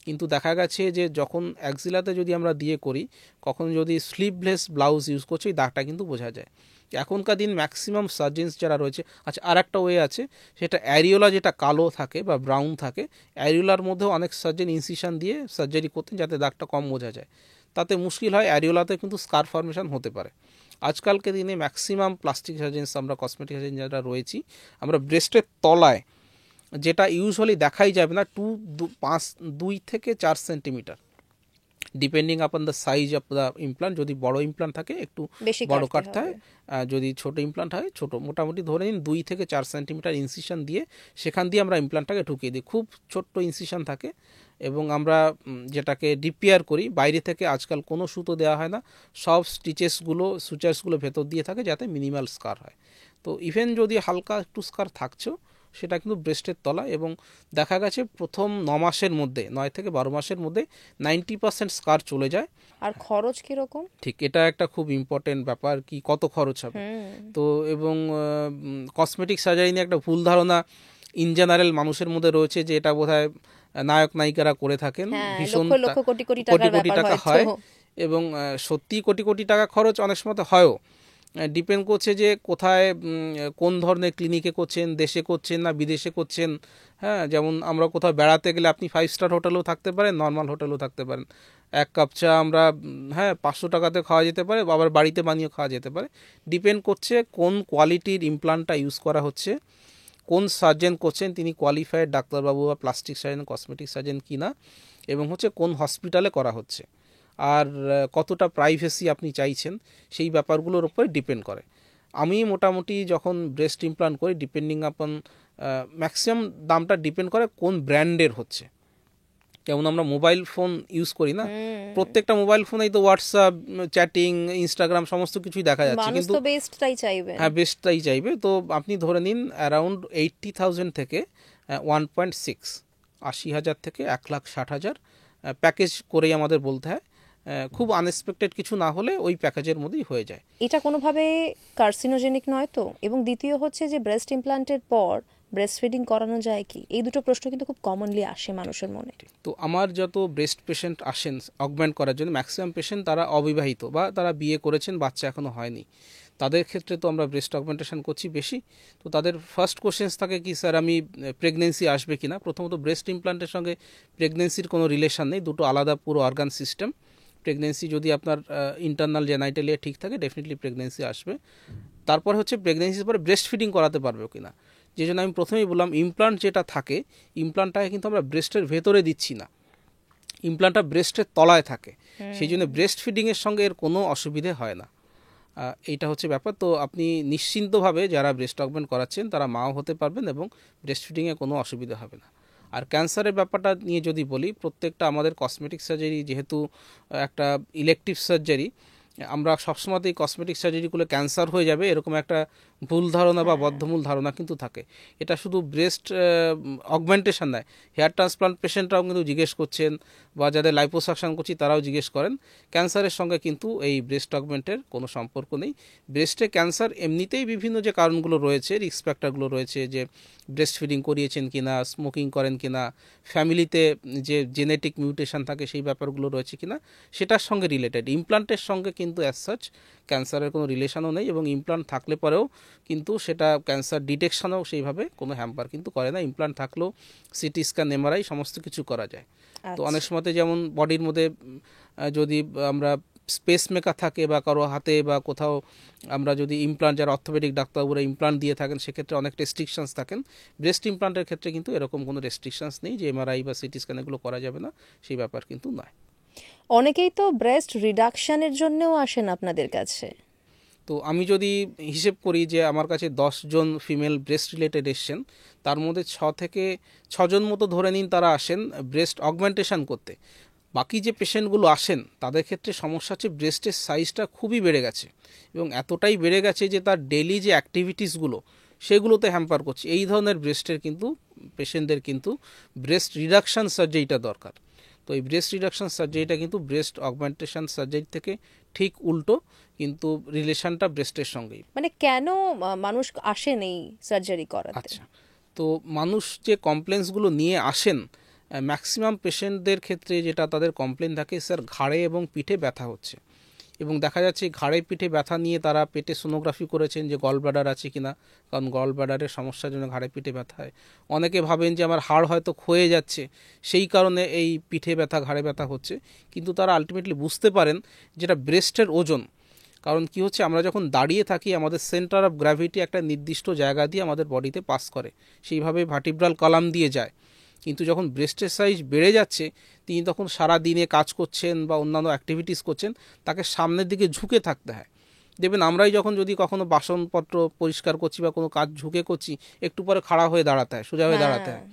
কিন্তু দেখা গেছে যে যখন অ্যাক্সিলাতে যদি আমরা দিয়ে করি, কখন যদি স্লিভলেস ব্লাউজ ইউজ করছি, দাগটা কিন্তু বোঝা যায়। এখনকার দিন ম্যাক্সিমাম সার্জেন্স যারা রয়েছে, আচ্ছা আর একটা ওয়ে আছে, সেটা অ্যারিওলা যেটা কালো থাকে বা ব্রাউন থাকে, অ্যারিওলার মধ্যেও অনেক সার্জেন ইনসিশন দিয়ে সার্জারি করতেন যাতে দাগটা কম বোঝা যায়। তাতে মুশকিল হয়, অ্যারিওলাতে কিন্তু স্কার ফর্মেশন হতে পারে। আজকালকে দিনে ম্যাক্সিমাম প্লাস্টিক সার্জেন্স, আমরা কসমেটিক সার্জেন যারা রয়েছি, আমরা ব্রেস্টের তলায় যেটা ইউজুয়ালি দেখাই যাবে না, 2 থেকে 4 centimetre, depending upon the size of the implant. যদি বড় ইমপ্লান্ট থাকে একটু বড় কাটতে হয়, যদি ছোট ইমপ্লান্ট হয় ছোট, মোটামুটি ধরে নিন 2 থেকে 4 সেন্টিমিটার ইনসিশন দিয়ে সেখান দিয়ে আমরা ইমপ্লান্টটাকে ঢুকিয়ে দিই। খুব ছোট্ট ইনসিশন থাকে এবং আমরা যেটাকে ডিপিয়ার করি, বাইরে থেকে আজকাল কোনো সুতো দেওয়া হয় না, সব স্টিচেসগুলো সুচার্সগুলো ভেতর দিয়ে থাকে যাতে মিনিমাল স্কার হয়। তো ইভেন যদি হালকা একটু স্কার থাকছেও, সেটা কিন্তু ব্রেস্টের তলা, এবং দেখা গেছে প্রথম 9 মাসের মধ্যে, 9 থেকে 12 মাসের মধ্যে 90% স্কার চলে যায়। আর খরচ কিরকম? ঠিক, এটা একটা খুব ইম্পর্টেন্ট ব্যাপার, কি কত খরচ হবে। তো এবং কসমেটিক সার্জারি নিয়ে একটা ভুল ধারণা ইন জেনারেল মানুষের মধ্যে রয়েছে যে এটা বোধহয় নায়ক নায়িকারা করে থাকেন, ভীষণ কোটি কোটি টাকা হয়, এবং সত্যি কোটি কোটি টাকা খরচ অনেক সময় হয়ও। ডিপেন্ড করছে যে কোথায়, কোন ধরনের ক্লিনিকে করছেন, দেশে করছেন না বিদেশে করছেন। হ্যাঁ, যেমন আমরা কোথাও বেড়াতে গেলে আপনি 5 স্টার হোটেলেও থাকতে পারেন, নর্মাল হোটেলেও থাকতে পারেন। 1 কাপ চা আমরা 500 টাকাতে খাওয়া যেতে পারে, আবার বাড়িতে বানিয়ে খাওয়া যেতে পারে। ডিপেন্ড করছে কোন কোয়ালিটির ইমপ্লান্টটা ইউজ করা হচ্ছে, কোন সার্জেন করছেন, তিনি কোয়ালিফাইড ডাক্তারবাবু বা প্লাস্টিক সার্জেন, কসমেটিক সার্জেন কিনা, এবং হচ্ছে কোন হসপিটালে করা হচ্ছে, আর কতটা প্রাইভেসি আপনি চাইছেন, সেই ব্যাপারগুলোর উপরে ডিপেন্ড করে। আমি মোটামুটি যখন ব্রেস্ট ইমপ্লান্ট করি, ডিপেন্ডিং আপন ম্যাক্সিমাম দামটা ডিপেন্ড করে কোন ব্র্যান্ডের হচ্ছে। যেমন আমরা মোবাইল ফোন ইউজ করি না, প্রত্যেকটা মোবাইল ফোনেই তো হোয়াটসঅ্যাপ, চ্যাটিং, ইনস্টাগ্রাম সমস্ত কিছুই দেখা যাচ্ছে, কিন্তু হ্যাঁ বেস্টটাই চাইবে। তো আপনি ধরে নিন অ্যারাউন্ড 80,000 থেকে 1.6, 80,000 থেকে 1,60,000 প্যাকেজ করেই আমাদের বলতে হয়। খুব আনএক্সপেক্টেড কিছু না হলে ওই প্যাকেজের মধ্যেই হয়ে যায়। এটা কোনোভাবে কার্সিনোজেনিক নয় তো? এবং দ্বিতীয় হচ্ছে যে ব্রেস্ট ইমপ্লান্টের পর ব্রেস্ট ফিডিং করানো যায় কি? এই দুটো প্রশ্ন কিন্তু খুব কমনলি আসে মানুষের মনে। তো আমার যত ব্রেস্ট পেশেন্ট আসেন অগমেন্ট করার জন্য, ম্যাক্সিমাম পেশেন্ট তারা অবিবাহিত বা তারা বিয়ে করেছেন, বাচ্চা এখনো হয়নি। তাদের ক্ষেত্রে তো আমরা ব্রেস্ট অগমেন্টেশন করছি বেশি। তো তাদের ফার্স্ট কোশ্চেন্স থাকে কি, স্যার আমি প্রেগনেন্সি আসবে কিনা। প্রথমত ব্রেস্ট ইমপ্লান্টের সঙ্গে প্রেগনেন্সির কোনো রিলেশন নেই, দুটো আলাদা পুরো অর্গান সিস্টেম। প্রেগনেন্সি যদি আপনার ইন্টারনাল জেনাইটালিয়া ঠিক থাকে, ডেফিনেটলি প্রেগনেন্সি আসবে। তারপর হচ্ছে প্রেগনেন্সির পরে ব্রেস্ট ফিডিং করাতে পারবে কিনা। যে জন্য আমি প্রথমেই বললাম, ইমপ্লান্ট যেটা থাকে, ইমপ্লান্টটাকে কিন্তু আমরা ব্রেস্টের ভেতরে দিচ্ছি না, ইমপ্লান্টটা ব্রেস্টের তলায় থাকে, সেই জন্য ব্রেস্ট ফিডিংয়ের সঙ্গে এর কোনো অসুবিধে হয় না। এইটা হচ্ছে ব্যাপার। তো আপনি নিশ্চিন্তভাবে যারা ব্রেস্ট অগমেন্ট করাচ্ছেন তারা মাও হতে পারবেন এবং ব্রেস্ট ফিডিংয়ে কোনো অসুবিধা হবে না। আর ক্যান্সারের ব্যাপারটা নিয়ে যদি বলি, প্রত্যেকটা আমাদের কসমেটিক সার্জারি যেহেতু একটা ইলেকটিভ সার্জারি, আমরা সবসময়তেই কসমেটিক সার্জারিগুলো ক্যান্সার হয়ে যাবে এরকম একটা ভুল ধারণা বা বদ্ধমূল ধারণা কিন্তু থাকে। এটা শুধু ব্রেস্ট অগমেন্টেশন নয়, হেয়ার ট্রান্সপ্লান্ট পেশেন্টরাও কিন্তু জিজ্ঞেস করছেন, বা যাদের লাইপোসাকশন করছি তারাও জিজ্ঞেস করেন। ক্যান্সারের সঙ্গে কিন্তু এই ব্রেস্ট অগমেন্টের কোনো সম্পর্ক নেই। ব্রেস্টে ক্যান্সার এমনিতেই বিভিন্ন যে কারণগুলো রয়েছে, রিস্ক ফ্যাক্টরগুলো রয়েছে, যে ব্রেস্ট ফিডিং করিয়েছেন কিনা, স্মোকিং করেন কিনা, ফ্যামিলিতে যে জেনেটিক মিউটেশন থাকে সেই ব্যাপারগুলো রয়েছে কিনা, সেটার সঙ্গে রিলেটেড। ইমপ্লান্টের সঙ্গে কিন্তু অ্যাজ সাচ ক্যান্সারের কোনো রিলেশনও নেই, এবং ইমপ্লান্ট থাকলে পরেও কিন্তু সেটা ক্যান্সার ডিটেকশনেও সেইভাবে কোনো হ্যাম্পার কিন্তু করে না। ইমপ্লান্ট থাকলেও সিটি স্ক্যান, এমআরআই সমস্ত কিছু করা যায়। তো অনেক সময়তে যেমন বডির মধ্যে যদি আমরা স্পেস মেকার থাকে বা কারো হাতে বা কোথাও আমরা যদি ইমপ্লান্ট, যারা অর্থোপেডিক ডাক্তারবাবুরা ইমপ্লান্ট দিয়ে থাকেন, সেক্ষেত্রে অনেক রেস্ট্রিকশনস থাকেন। ব্রেস্ট ইমপ্লান্টের ক্ষেত্রে কিন্তু এরকম কোনো রেস্ট্রিকশনস নেই যে এমআরআই বা সিটি স্ক্যান এগুলো করা যাবে না, সেই ব্যাপার কিন্তু নয়। অনেকেই তো ব্রেস্ট রিডাকশনের জন্যও আসেন আপনাদের কাছে। তো আমি যদি হিসেব করি যে আমার কাছে 10 জন ফিমেল ব্রেস্ট রিলেটেড এসছেন, তার মধ্যে 6 থেকে 6 জন মতো ধরে নিন তারা আসেন ব্রেস্ট অগমেন্টেশন করতে। বাকি যে পেশেন্টগুলো আসেন তাদের ক্ষেত্রে সমস্যা হচ্ছে ব্রেস্টের সাইজটা খুবই বেড়ে গেছে, এবং এতটাই বেড়ে গেছে যে তার ডেইলি যে অ্যাক্টিভিটিসগুলো সেগুলোতে হ্যাম্পার করছে। এই ধরনের ব্রেস্টের কিন্তু পেশেন্টদের কিন্তু ব্রেস্ট রিডাকশান সার্জারিটা দরকার। তো এই ব্রেস্ট রিডাকশান সার্জারিটা কিন্তু ব্রেস্ট অগমেন্টেশন সার্জারি থেকে ঠিক উল্টো, কিন্তু রিলেশনটা ব্রেস্টের সঙ্গেই। মানে কেন মানুষ আসেন এই সার্জারি করাতে? আচ্ছা, তো মানুষ যে কমপ্লেন্সগুলো নিয়ে আসেন, ম্যাক্সিমাম পেশেন্টদের ক্ষেত্রে যেটা তাদের কমপ্লেন থাকে, স্যার ঘাড়ে এবং পিঠে ব্যথা হচ্ছে, এবং দেখা যাচ্ছে ঘাড়ে পিঠে ব্যথা নিয়ে তারা পেটে সোনোগ্রাফি করেছেন যে গল ব্লাডার আছে কিনা, কারণ গল ব্লাডারের সমস্যার জন্য ঘাড়ে পিঠে ব্যথা হয়। অনেকে ভাবেন যে আমার হাড় হয়তো ক্ষয়ে যাচ্ছে, সেই কারণে এই পিঠে ব্যথা ঘাড়ে ব্যথা হচ্ছে, কিন্তু তারা আলটিমেটলি বুঝতে পারেন যেটা ব্রেস্টের ওজন। কারণ কি হচ্ছে, আমরা যখন দাঁড়িয়ে থাকি আমাদের সেন্টার অফ গ্র্যাভিটি একটা নির্দিষ্ট জায়গা দিয়ে আমাদের বডিতে পাস করে, সেইভাবে ভার্টিব্রাল কলাম দিয়ে যায়। কিন্তু যখন ব্রেস্টের সাইজ বেড়ে যাচ্ছে, তিনি তখন সারা দিনে কাজ করছেন বা অন্যান্য অ্যাক্টিভিটিস করছেন, তাকে সামনের দিকে ঝুঁকে থাকতে হয়। দেখবেন আমরাই যখন যদি কখনো বাসনপত্র পরিষ্কার করছি বা কোনো কাজ ঝুঁকে করছি, একটু পরে খাড়া হয়ে দাঁড়াতে হয়, সোজা হয়ে দাঁড়াতে হয়।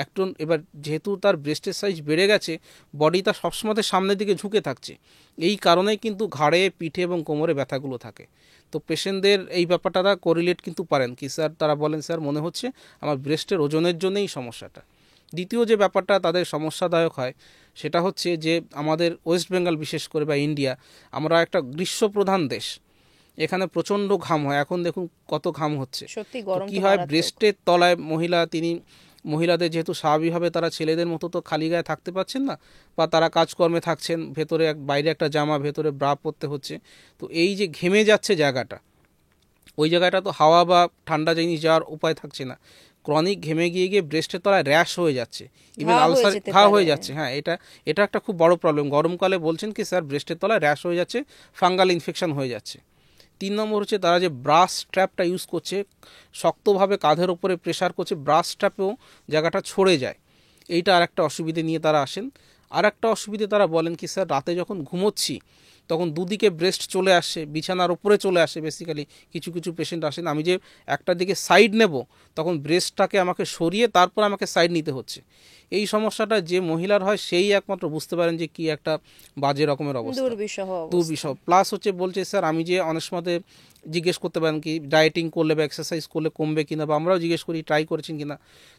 একটু এবার যেহেতু তার ব্রেস্টের সাইজ বেড়ে গেছে, বডি তার সবসময় সামনের দিকে ঝুঁকে থাকছে, এই কারণেই কিন্তু ঘাড়ে পিঠে এবং কোমরে ব্যথাগুলো থাকে। তো পেশেন্টদের এই ব্যাপারটা তারা কোরিলেট কিন্তু পারেন কি স্যার, তারা বলেন স্যার মনে হচ্ছে আমার ব্রেস্টের ওজনের জন্যই সমস্যাটা। দ্বিতীয় যে ব্যাপারটা তাদের সমস্যাদায়ক হয় সেটা হচ্ছে যে আমাদের ওয়েস্ট বেঙ্গল বিশেষ করে বা ইন্ডিয়া, আমরা একটা গ্রীষ্মপ্রধান দেশ, এখানে প্রচণ্ড ঘাম হয়। এখন দেখুন কত ঘাম হচ্ছে। কি হয়, ব্রেস্টের তলায় মহিলাদের যেহেতু স্বাভাবিকভাবে তারা ছেলেদের মতো তো খালি গায়ে থাকতে পারছেন না, বা তারা কাজকর্মে থাকছেন, ভেতরে বাইরে একটা জামা, ভেতরে ব্রা পরতে হচ্ছে। তো এই যে ঘেমে যাচ্ছে জায়গাটা, ওই জায়গাটা তো হাওয়া বা ঠান্ডা জিনিস যাওয়ার উপায় থাকছে না। ক্রনিক ঘেমে গিয়ে গিয়ে ব্রেস্টের তলায় র্যাশ হয়ে যাচ্ছে, ইভেন আলসার ঘা হয়ে যাচ্ছে। হ্যাঁ, এটা একটা খুব বড় প্রবলেম। গরমকালে বলছেন কি স্যার ব্রেস্টের তলায় র্যাশ হয়ে যাচ্ছে, ফাঙ্গাল ইনফেকশন হয়ে যাচ্ছে। 3 নম্বর হচ্ছে তারা যে ব্রাশ স্ট্র্যাপটা ইউজ করছে, শক্তভাবে কাঁধের ওপরে প্রেশার করছে, ব্রাশ স্ট্র্যাপেও জায়গাটা ছড়ে যায়। এইটা আর একটা অসুবিধে নিয়ে তারা আসেন। আর একটা অসুবিধে তারা বলেন কি স্যার রাতে যখন ঘুমোচ্ছি তখন দুদিকে ব্রেস্ট চলে আসে, বিছানার ওপরে চলে আসে। বেসিক্যালি কিছু কিছু পেশেন্ট আসেন, আমি যে একটা দিকে সাইড নেব তখন ব্রেস্টটাকে আমাকে সরিয়ে তারপর আমাকে সাইড নিতে হচ্ছে। এই সমস্যাটা যে মহিলার হয় সেই একমাত্র বুঝতে পারেন যে কি একটা বাজে রকমের অবস্থা, দুর্বিষহ। প্লাস হচ্ছে বলছে স্যার আমি যে অনেক সময় জিজ্ঞেস করতে পারেন কি ডায়েটিং করলে বা এক্সারসাইজ করলে কমবে কিনা, বা আমরাও জিজ্ঞেস করি ট্রাই করেছেন কিনা।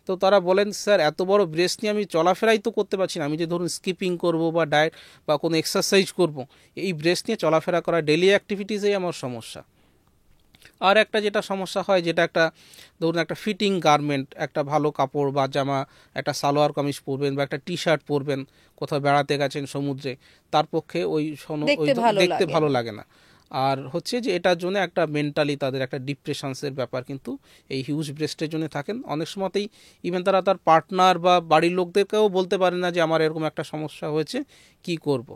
তো তারা বলেন স্যার এত বড় ব্রেস্ট নিয়ে আমি চলাফেরাই তো করতে পারছি না, আমি যে ধরুন স্কিপিং করব বা ডায়েট বা কোনো এক্সারসাইজ করব, এই ব্রেস্ট নিয়ে চলাফেরা করা ডেলি অ্যাক্টিভিটিসেই আমার সমস্যা। আর একটা যেটা সমস্যা হয়, যেটা একটা ধরুন একটা ফিটিং গার্মেন্ট, একটা ভালো কাপড় বা জামা, একটা সালোয়ার কামিজ পরবেন বা একটা টি শার্ট পরবেন, কোথাও বেড়াতে গেছেন সমুদ্রে, তার পক্ষে দেখতে ভালো লাগে না। আর হচ্ছে যে এটার জন্য একটা মেন্টালি তাদের একটা ডিপ্রেশনসের ব্যাপার কিন্তু এই হিউজ ব্রেস্টের জন্য থাকেন। অনেক সময়তেই ইভেন তারা তার পার্টনার বা বাড়ির লোকদেরকেও বলতে পারে না যে আমার এরকম একটা সমস্যা হয়েছে, কি করব।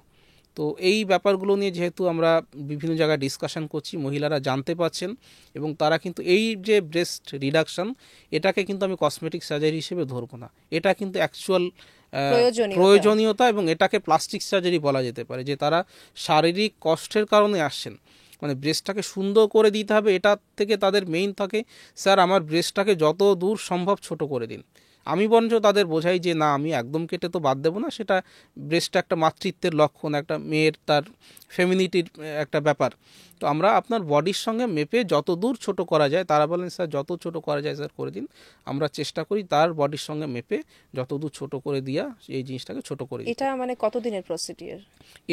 তো এই ব্যাপারগুলো নিয়ে যেহেতু আমরা বিভিন্ন জায়গায় ডিসকাশন করছি, মহিলারা জানতে পারছেন, এবং তারা কিন্তু এই যে ব্রেস্ট রিডাকশন, এটাকে কিন্তু আমি কসমেটিক সার্জারি হিসেবে ধরবো না, এটা কিন্তু অ্যাকচুয়াল প্রয়োজনীয়তা, এবং এটাকে প্লাস্টিক সার্জারি বলা যেতে পারে। যে তারা শারীরিক কষ্টের কারণে আসছেন, মানে ব্রেস্টটাকে সুন্দর করে দিতে হবে, এটা থেকে তাদের মেইন থাকে স্যার আমার ব্রেস্টটাকে যত দূর সম্ভব ছোট করে দিন। আমি বরঞ্চ তাদের বোঝাই যে না, আমি একদম কেটে তো বাদ দেবো না, সেটা ব্রেস্টটা একটা মাতৃত্বের লক্ষণ, একটা মেয়ের তার ফেমিনিটির একটা ব্যাপার। তো আমরা আপনার বডির সঙ্গে মেপে যত দূর ছোট করা যায়, তারা বলেন স্যার যত ছোট করা যায় স্যার করে দিন। আমরা চেষ্টা করি তার বডির সঙ্গে মেপে যত দূর ছোট করে দিয়া এই জিনিসটাকে ছোট করে দিই। এটা মানে কতদিনের প্রসিডিউর?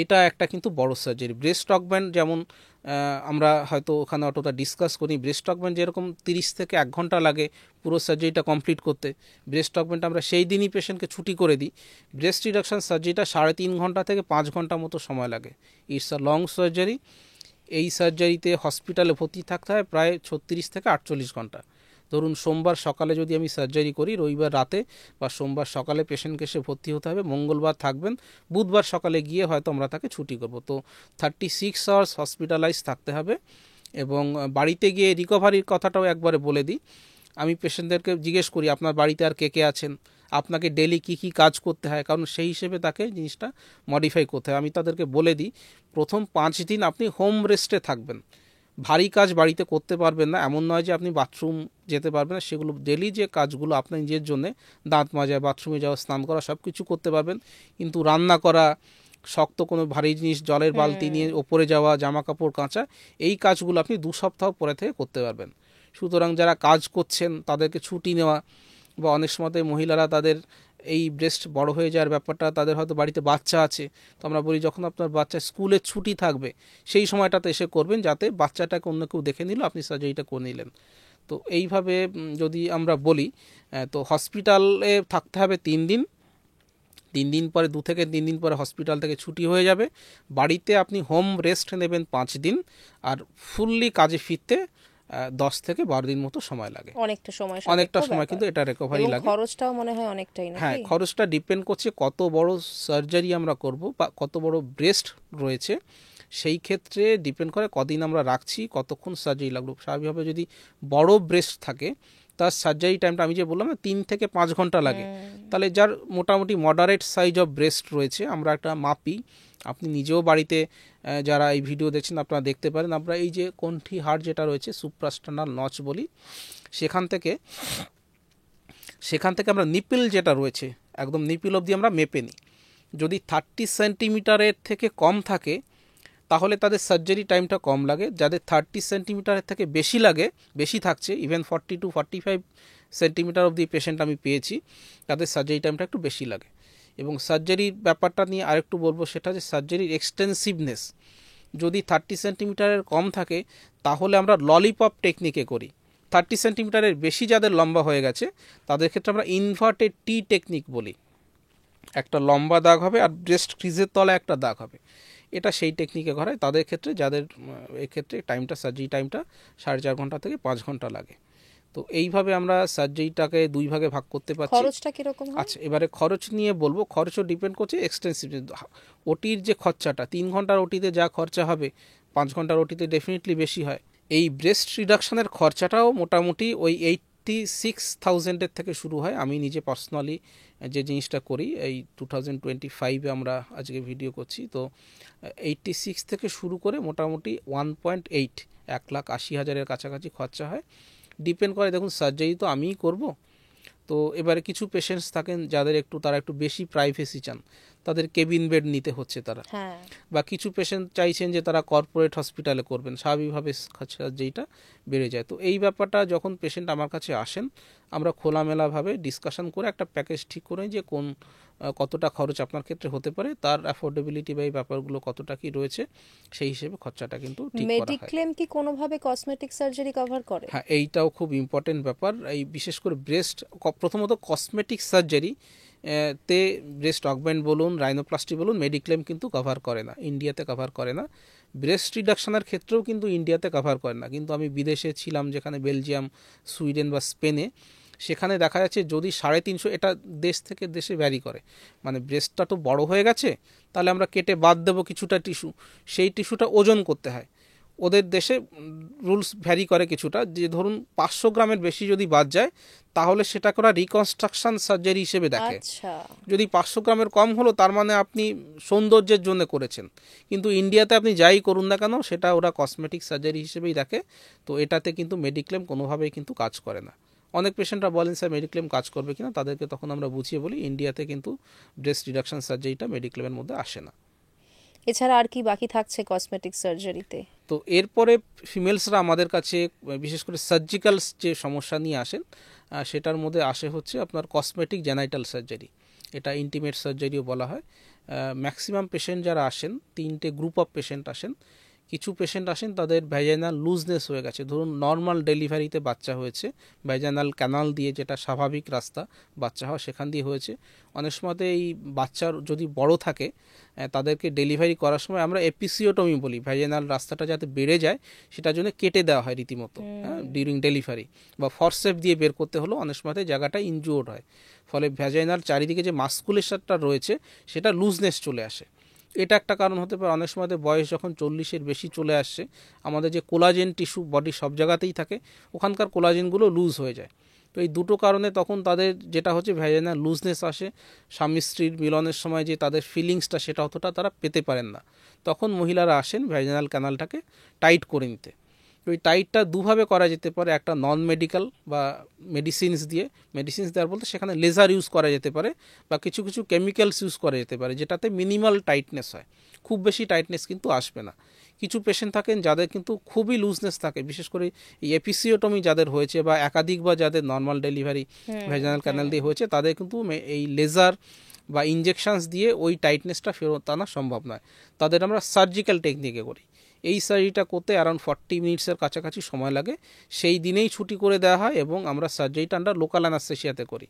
এটা একটা কিন্তু বড় সার্জারি। ব্রেস্ট অগমেন্ট যেমন আমরা হয়তো ওখানে অতটা ডিসকাস করি, ব্রেস্ট অগমেন্ট যেরকম 30 থেকে 1 ঘন্টা লাগে পুরো সার্জারিটা কমপ্লিট করতে, ব্রেস্ট অগমেন্ট আমরা সেই দিনই পেশেন্টকে ছুটি করে দিই। ব্রেস্ট রিডাকশন সার্জারিটা 3.5 ঘন্টা থেকে 5 ঘন্টা মতো সময় লাগে। It's a long surgery. এই সার্জারিতে হসপিটালে ভর্তি থাকতে হয় প্রায় 36 থেকে 48 ঘন্টা। ধরুন সোমবার সকালে যদি আমি সার্জারি করি, রবিবার রাতে বা সোমবার সকালে পেশেন্টকে এসে ভর্তি হতে হবে, মঙ্গলবার থাকবেন, বুধবার সকালে গিয়ে হয়তো আমরা তাকে ছুটি করব। তো 36 আওয়ার্স হসপিটালাইজ থাকতে হবে। এবং বাড়িতে গিয়ে রিকভারির কথাটাও একবারে বলে দিই, আমি পেশেন্টদেরকে জিজ্ঞেস করি আপনার বাড়িতে আর কে কে আছেন, আপনাকে ডেলি কি কি কাজ করতে হয়, কারণ সেই হিসেবে তাকে জিনিসটা মডিফাই করতে হয়। আমি তাদেরকে বলে দিই প্রথম 5 দিন আপনি হোম রেস্টে থাকবেন, ভারী কাজ বাড়িতে করতে পারবেন না, এমন নয় যে আপনি বাথরুম যেতে পারবেন না, সেগুলো ডেলি যে কাজগুলো আপনার নিজের জন্য, দাঁত মাজা, বাথরুমে যাওয়া, স্নান করা, সব কিছু করতে পারবেন। কিন্তু রান্না করা, শক্ত কোনো ভারী জিনিস, জলের বালতি নিয়ে ওপরে যাওয়া, জামা কাপড় কাচা, এই কাজগুলো আপনি 2 সপ্তাহ পরে থেকে করতে পারবেন। সুতরাং যারা কাজ করছেন তাদেরকে ছুটি নেওয়া, বা অনেক সময় মহিলারা তাদের এই ব্রেস্ট বড় হয়ে যাওয়ার ব্যাপারটা, তাদের হয়তো বাড়িতে বাচ্চা আছে, তো আমরা বলি যখন আপনার বাচ্চা স্কুলে ছুটি থাকবে সেই সময়টাতে এসে করবেন, যাতে বাচ্চাটাকে অন্য কেউ দেখে নিল, আপনি সার্জারিটা করে নিলেন। তো এইভাবে যদি আমরা বলি, তো হসপিটালে থাকতে হবে 3 দিন, 3 দিন পরে 2 থেকে 3 দিন পরে হসপিটাল থেকে ছুটি হয়ে যাবে, বাড়িতে আপনি হোম রেস্ট নেবেন 5 দিন, আর ফুললি কাজে ফিরতে 10 থেকে 12 দিন মতো সময় লাগে। অনেকটা সময় কিন্তু এটা রিকভারি লাগে। খরচটাও মনে হয় অনেকটাই, হ্যাঁ, খরচটা ডিপেন্ড করছে কত বড় সার্জারি আমরা করব বা কত বড় ব্রেস্ট রয়েছে, সেই ক্ষেত্রে ডিপেন্ড করে কদিন আমরা রাখছি, কতক্ষণ সার্জারি লাগলো। স্বাভাবিকভাবে যদি বড় ব্রেস্ট থাকে তার সার্জারি টাইমটা আমি যে বললাম 3 থেকে 5 ঘন্টা লাগে। তাহলে যার মোটামুটি মডারেট সাইজ অফ ব্রেস্ট রয়েছে, আমরা একটা মাপি, আপনি নিজেও বাড়িতে যারা এই ভিডিও দেখছেন আপনারা দেখতে পারেন, আমরা এই যে কণ্ঠী হাড় যেটা রয়েছে, সুপ্রাস্টার্নাল নচ বলি, সেখান থেকে আমরা নিপিল যেটা রয়েছে, একদম নিপিল অবধি আমরা মেপে নিই। যদি 30 সেন্টিমিটারের থেকে কম থাকে তাহলে তাদের সার্জারি টাইমটা কম লাগে। যাদের 30 সেন্টিমিটারের থেকে বেশি লাগে, বেশি থাকছে, ইভেন 40 to 45 সেন্টিমিটার অবধি পেশেন্ট আমি পেয়েছি, তাদের সার্জারি টাইমটা একটু বেশি লাগে। এবং সার্জারির ব্যাপারটা নিয়ে আরেকটু বলবো, সেটা যে সার্জারির এক্সটেন্সিভনেস যদি 30 সেন্টিমিটারের কম থাকে তাহলে আমরা ললিপপ টেকনিকে করি। 30 সেন্টিমিটারের বেশি যাদের লম্বা হয়ে গেছে তাদের ক্ষেত্রে আমরা ইনভার্টেড টি টেকনিক বলি। একটা লম্বা দাগ হবে আর ব্রেস্ট ক্রিজের তলায় একটা দাগ হবে, এটা সেই টেকনিকে করায় তাদের ক্ষেত্রে, যাদের এক্ষেত্রে টাইমটা, সার্জারি টাইমটা 4.5 ঘন্টা থেকে 5 ঘন্টা লাগে। তো এইভাবে আমরা সার্জারিটাকে 2 ভাগে ভাগ করতে পারছি। খরচটা কিরকম? আচ্ছা, এবারে খরচ নিয়ে বলবো। খরচও ডিপেন্ড করছে এক্সটেন্সিভ ওটির যে খরচাটা, 3 ঘন্টার ওটিতে যা খরচা হবে 5 ঘন্টার ওটিতে ডেফিনেটলি বেশি হয়। এই ব্রেস্ট রিডাকশনের খরচাটাও মোটামুটি ওই 86,000-এর থেকে শুরু হয়। আমি নিজে পার্সোনালি যে জিনিসটা করি, এই 2025-এ আমরা আজকে ভিডিও করছি, তো 86 থেকে শুরু করে মোটামুটি 1.8, 1,80,000-এর কাছাকাছি খরচা হয়। ডিপেন্ড করে, দেখুন সার্জারি তো আমিই করব, তো এবারে কিছু পেশেন্টস থাকেন যাদের তারা একটু বেশি প্রাইভেসি চান, তাদের কেবিন বেড নিতে হচ্ছে তারা, বা কিছু পেশেন্ট চাইছেন যে তারা কর্পোরেট হসপিটালে করবেন, স্বাভাবিকভাবে সার্জারিটা বেড়ে যায়। তো এই ব্যাপারটা যখন পেশেন্ট আমার কাছে আসেন, আমরা খোলামেলাভাবে ডিসকাশন করে একটা প্যাকেজ ঠিক করে যে কতটা খরচ আপনার ক্ষেত্রে হতে পারে, তার অ্যাফোর্ডেবিলিটি বা এই ব্যাপারগুলো কতটা কি রয়েছে, সেই হিসেবে খরচাটা কিন্তু ঠিক করা হয়। মেডিক্লেম কি কোনোভাবে কসমেটিক সার্জারি কভার করে? হ্যাঁ, এইটাও খুব ইম্পর্টেন্ট ব্যাপার। এই বিশেষ করে ব্রেস্ট, প্রথমত কসমেটিক সার্জারি তে ব্রেস্ট অগমেন্ট বলুন, রাইনোপ্লাস্টি বলুন, মেডিক্লেম কিন্তু কভার করে না, ইন্ডিয়াতে কভার করে না। ব্রেস্ট রিডাকশনের ক্ষেত্রেও কিন্তু ইন্ডিয়াতে কভার করে না। কিন্তু আমি বিদেশে ছিলাম, যেখানে বেলজিয়াম, সুইডেন বা স্পেনে, সেখানে দেখা যাচ্ছে যদি 350, এটা দেশ থেকে দেশে ভ্যারি করে, মানে ব্রেস্টটা তো বড় হয়ে গেছে, তাহলে আমরা কেটে বাদ দেবো কিছুটা টিস্যু, সেই টিস্যুটা ওজন করতে হয়। ওদের দেশে রুলস ভ্যারি করে কিছুটা, যে ধরুন 500 গ্রামের বেশি যদি বাদ যায় তাহলে সেটা করা রিকনস্ট্রাকশন সার্জারি হিসেবে দেখে। যদি 500 গ্রামের কম হলো তার মানে আপনি সৌন্দর্যের জন্য করেছেন। কিন্তু ইন্ডিয়াতে আপনি যাই করুন না কেন সেটা ওরা কসমেটিক সার্জারি হিসেবেই দেখে। তো এটাতে কিন্তু মেডিক্লেম কোনোভাবেই কিন্তু কাজ করে না। অনেক পেশেন্টরা বলেন স্যার মেডিক্লেম কাজ করবে কিনা, তাদেরকে তখন আমরা বুঝিয়ে বলি ইন্ডিয়াতে কিন্তু ব্রেস্ট রিডাকশন সার্জারিটা মেডিক্লেমের মধ্যে আসে না। এছাড়া আর কি বাকি থাকছে কসমেটিক সার্জারিতে? তো এরপরে ফিমেলসরা আমাদের কাছে বিশেষ করে সার্জিক্যাল যে সমস্যা নিয়ে আসেন, সেটার মধ্যে আসে হচ্ছে আপনার কসমেটিক জেনাইটাল সার্জারি, এটা ইন্টিমেট সার্জারিও বলা হয়। ম্যাক্সিমাম পেশেন্ট যারা আসেন, 3টে গ্রুপ অফ পেশেন্ট আসেন। কিছু পেশেন্ট আসেন তাদের ভ্যাজাইনাল লুজনেস হয়ে গেছে, ধরুন নর্মাল ডেলিভারিতে বাচ্চা হয়েছে, ভ্যাজাইনাল ক্যানাল দিয়ে, যেটা স্বাভাবিক রাস্তা বাচ্চা হওয়া, সেখান দিয়ে হয়েছে। অনেক সময় এই বাচ্চার যদি বড় থাকে তাদেরকে ডেলিভারি করার সময় আমরা এপিসিওটমি বলি, ভ্যাজাইনাল রাস্তাটা যাতে বেড়ে যায় সেটার জন্য কেটে দেওয়া হয় রীতিমতো ডিউরিং ডেলিভারি, বা ফরসেপ দিয়ে বের করতে হলো, অনেক সময় জায়গাটা ইনজুর্ড হয়, ফলে ভ্যাজাইনাল চারিদিকে যে মাস্কুলেশনটা রয়েছে সেটা লুজনেস চলে আসে। এটা একটা কারণ হতে পারে। অনেক সময় বয়স যখন 40-এর বেশি চলে আসছে, আমাদের যে কোলাজেন টিস্যু বডি সব জায়গাতেই থাকে, ওখানকার কোলাজেনগুলো লুজ হয়ে যায়, তো এই দুটো কারণে তখন তাদের যেটা হচ্ছে ভ্যাজাইনাল লুজনেস আসে, স্বামী স্ত্রীর মিলনের সময় যে তাদের ফিলিংসটা সেটা অতটা তারা পেতে পারেন না। তখন মহিলারা আসেন ভ্যাজাইনাল ক্যানালটাকে টাইট করে নিতে। ওই টাইটটা দুভাবে করা যেতে পারে, একটা নন মেডিকেল বা মেডিসিনস দেওয়ার বলতে সেখানে লেজার ইউজ করা যেতে পারে বা কিছু কিছু কেমিক্যালস ইউজ করা যেতে পারে, যেটাতে মিনিমাল টাইটনেস হয়, খুব বেশি টাইটনেস কিন্তু আসবে না। কিছু পেশেন্ট থাকেন যাদের কিন্তু খুবই লুজনেস থাকে, বিশেষ করে এই এপিসিওটমি যাদের হয়েছে বা একাধিক বা যাদের নর্মাল ডেলিভারি ভ্যাজাইনাল ক্যানাল দিয়ে হয়েছে, তাদের কিন্তু এই লেজার বা ইনজেকশনস দিয়ে ওই টাইটনেসটা ফেরত আনা সম্ভব নয়। তাদের আমরা সার্জিক্যাল টেকনিকে করি। এই সার্জারিটা করতে অ্যারাউন্ড 40 মিনিটসের কাছাকাছি সময় লাগে। সেই দিনেই ছুটি করে দেওয়া হয় এবং আমরা সার্জারিটা আন্ডার লোকাল অ্যানাস্থেসিয়াতে করি,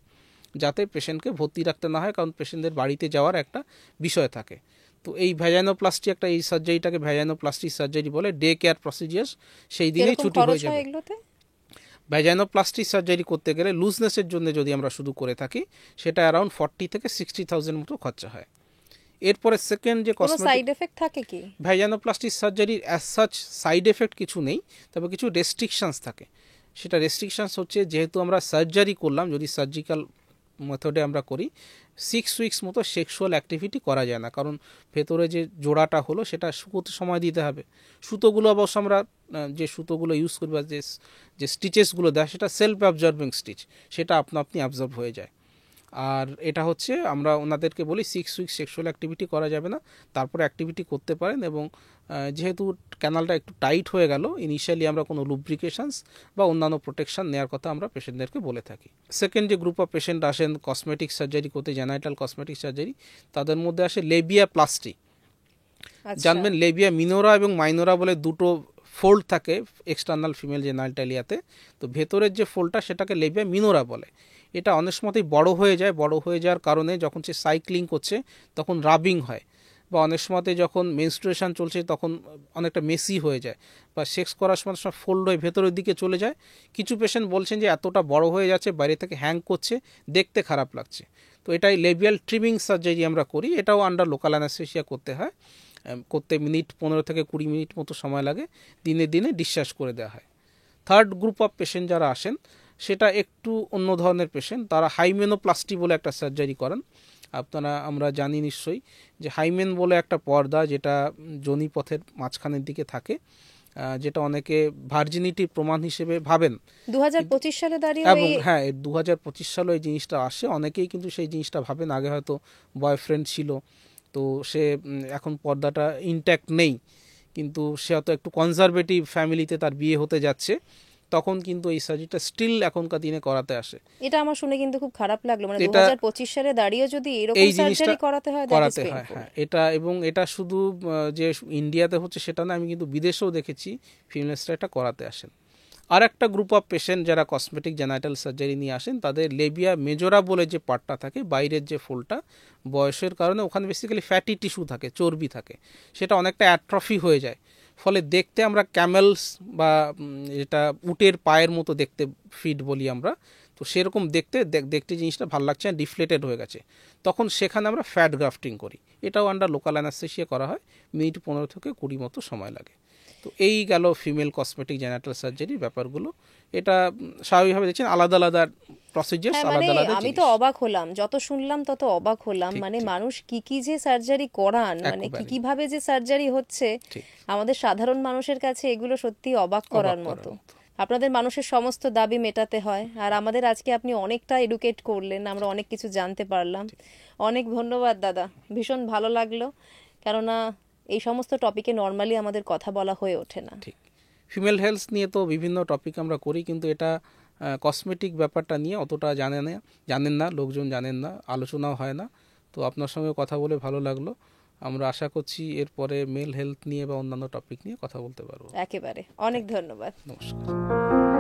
যাতে পেশেন্টকে ভর্তি রাখতে না হয়, কারণ পেশেন্টদের বাড়িতে যাওয়ার একটা বিষয় থাকে। তো এই ভ্যাজাইনোপ্লাস্টি একটা, এই সার্জারিটাকে ভ্যাজাইনোপ্লাস্টি সার্জারি বলে, ডে কেয়ার প্রসিজিয়ার, সেই দিনেই ছুটি হয়ে যাবে। ভ্যাজাইনোপ্লাস্টি সার্জারি করতে গেলে লুজনেসের জন্য যদি আমরা শুধু করে থাকি, সেটা অ্যারাউন্ড 40 থেকে 60,000 মতো খরচা হয়। এরপরে সেকেন্ড যে সাইড এফেক্ট থাকে কি ভ্যাজাইনোপ্লাস্টি সার্জারির অ্যাজ সাচ সাইড এফেক্ট কিছু নেই, তবে কিছু রেস্ট্রিকশনস থাকে। সেটা রেস্ট্রিকশনস হচ্ছে, যেহেতু আমরা সার্জারি করলাম, যদি সার্জিক্যাল মেথডে আমরা করি, 6 উইকস মতো সেক্সুয়াল অ্যাক্টিভিটি করা যায় না, কারণ ভেতরে যে জোড়াটা হলো সেটা শুকোতে সময় দিতে হবে। সুতোগুলো অবশ্য আমরা যে সুতোগুলো ইউজ করি বা যে স্টিচেসগুলো দেয়, সেটা সেলফ অ্যাবজর্বিং স্টিচ, সেটা আপনি অ্যাবজর্ব হয়ে যায়। আর এটা হচ্ছে আমরা ওনাদেরকে বলি 6 উইকস সেক্সুয়াল অ্যাক্টিভিটি করা যাবে না, তারপরে অ্যাক্টিভিটি করতে পারেন। এবং যেহেতু ক্যানালটা একটু টাইট হয়ে গেল, ইনিশিয়ালি আমরা কোনো লুব্রিকেশনস বা অন্যান্য প্রোটেকশন নেওয়ার কথা আমরা পেশেন্টদেরকে বলে থাকি। সেকেন্ড যে গ্রুপ অফ পেশেন্ট আসেন কসমেটিক সার্জারি করতে, জেনাইটাল কসমেটিক সার্জারি, তাদের মধ্যে আসে লেবিয়া প্লাস্টি। জানবেন লেবিয়া মিনোরা এবং মাইনোরা বলে দুটো ফোল্ড থাকে এক্সটার্নাল ফিমেল জেনাইটালিয়াতে। তো ভেতরের যে ফোল্ডটা সেটাকে লেবিয়া মিনোরা বলে। এটা অনেক সময়তেই বড় হয়ে যাওয়ার কারণে যখন সে সাইক্লিং করছে তখন রাবিং হয়, বা অনেক সময়তে যখন মেনস্ট্রুয়েশন চলছে তখন অনেকটা মেসি হয়ে যায়, বা সেক্স করার সময় সব ফোল্ড হয়ে ভেতরের দিকে চলে যায়। কিছু পেশেন্ট বলছেন যে এতটা বড় হয়ে যাচ্ছে, বাইরে থেকে হ্যাং করছে, দেখতে খারাপ লাগছে। তো এটাই লেবিয়াল ট্রিমিং সার্জারি আমরা করি। এটাও আন্ডার লোকাল অ্যানাস্থেসিয়া করতে হয়। করতে 15 থেকে 20 মিনিট মতো সময় লাগে, দিনে দিনে ডিসচার্জ করে দেওয়া হয়। থার্ড গ্রুপ অফ পেশেন্ট যারা আসেন, সেটা একটু অন্য ধরনের পেশেন্ট। তারা হাইমেনোপ্লাস্টি বলে একটা সার্জারি করেন। আমরা জানি নিশ্চয়ই যে হাইমেন বলে একটা পর্দা, যেটা যোনিপথের মাঝখানের দিকে থাকে, যেটা অনেকে ভার্জিনিটির প্রমাণ হিসেবে ভাবেন। 2025 সালে দাঁড়িয়ে, এবং হ্যাঁ, 2025 সালে এই জিনিসটা আসে। অনেকেই কিন্তু সেই জিনিসটা ভাবেন আগে হয়তো বয়ফ্রেন্ড ছিল, তো সে এখন পর্দাটা ইনট্যাক্ট নেই, কিন্তু সে হয়তো একটু কনজারভেটিভ ফ্যামিলিতে তার বিয়ে হতে যাচ্ছে, তখন কিন্তু এই সার্জারিটা স্টিল এখনকার দিনে করাতে আসে। এটা আমার শুনে কিন্তু খুব খারাপ লাগলো, মানে 2025 সালে দাঁড়িয়ে যদি এরকম সার্জারি করাতে হয়। হ্যাঁ, এটা শুধু যে ইন্ডিয়াতে হচ্ছে সেটা না, আমি কিন্তু বিদেশেও দেখেছি ফিমেলসরা এটা করাতে আসেন। আর একটা গ্রুপ অফ পেশেন্ট যারা কসমেটিক জেনাইটাল সার্জারি নিয়ে আসেন, তাদের লেবিয়া মেজোরা বলে যে পার্টটা থাকে, বাইরের যে ফোল্ডটা, বয়সের কারণে ওখানে বেসিক্যালি ফ্যাটি টিস্যু থাকে, চর্বি থাকে, সেটা অনেকটা অ্যাট্রফি হয়ে যায়। ফলে দেখতে আমরা ক্যামেলস বা যেটা উটের পায়ের মতো দেখতে ফিট বলি আমরা, তো সেরকম দেখতে জিনিসটা ভালো লাগছে না, ডিফ্লেটেড হয়ে গেছে। তখন সেখানে আমরা ফ্যাট গ্রাফটিং করি। এটাও আন্ডার লোকাল অ্যানাস্থেসিয়া করা হয়, মিনিট 15 থেকে 20 মতো সময় লাগে। তো এই গেল ফিমেল কসমেটিক জেনাইটাল সার্জারির ব্যাপারগুলো। এটা স্বাভাবিকভাবে দেখছেন আলাদা আলাদা প্রসিজার, আলাদা আলাদা। আমি তো অবাক হলাম, যত শুনলাম তত অবাক হলাম। মানে মানুষ কি যে সার্জারি করান, মানে কিভাবে যে সার্জারি হচ্ছে, আমাদের সাধারণ মানুষের কাছে এগুলো সত্যি অবাক করার মতো। আপনাদের মানুষের সমস্ত দাবি মেটাতে হয়, আর আমাদের আজকে আপনি অনেকটা এডুকেট করলেন, আমরা অনেক কিছু জানতে পারলাম। অনেক ধন্যবাদ দাদা, ভীষণ ভালো লাগলো, কেননা এই সমস্ত টপিকে নর্মালি আমাদের কথা বলা হয়ে ওঠে না। ঠিক, ফিমেল হেলথ নিয়ে তো বিভিন্ন টপিক আমরা করি, কিন্তু এটা কসমেটিক ব্যাপারটা নিয়ে অতটা জানেন না লোকজন, জানেন না, আলোচনাও হয় না। তো আপনার সঙ্গে কথা বলে ভালো লাগলো। আমরা আশা করছি এরপরে মেল হেলথ নিয়ে বা অন্যান্য টপিক নিয়ে কথা বলতে পারবো। একেবারে, অনেক ধন্যবাদ। নমস্কার।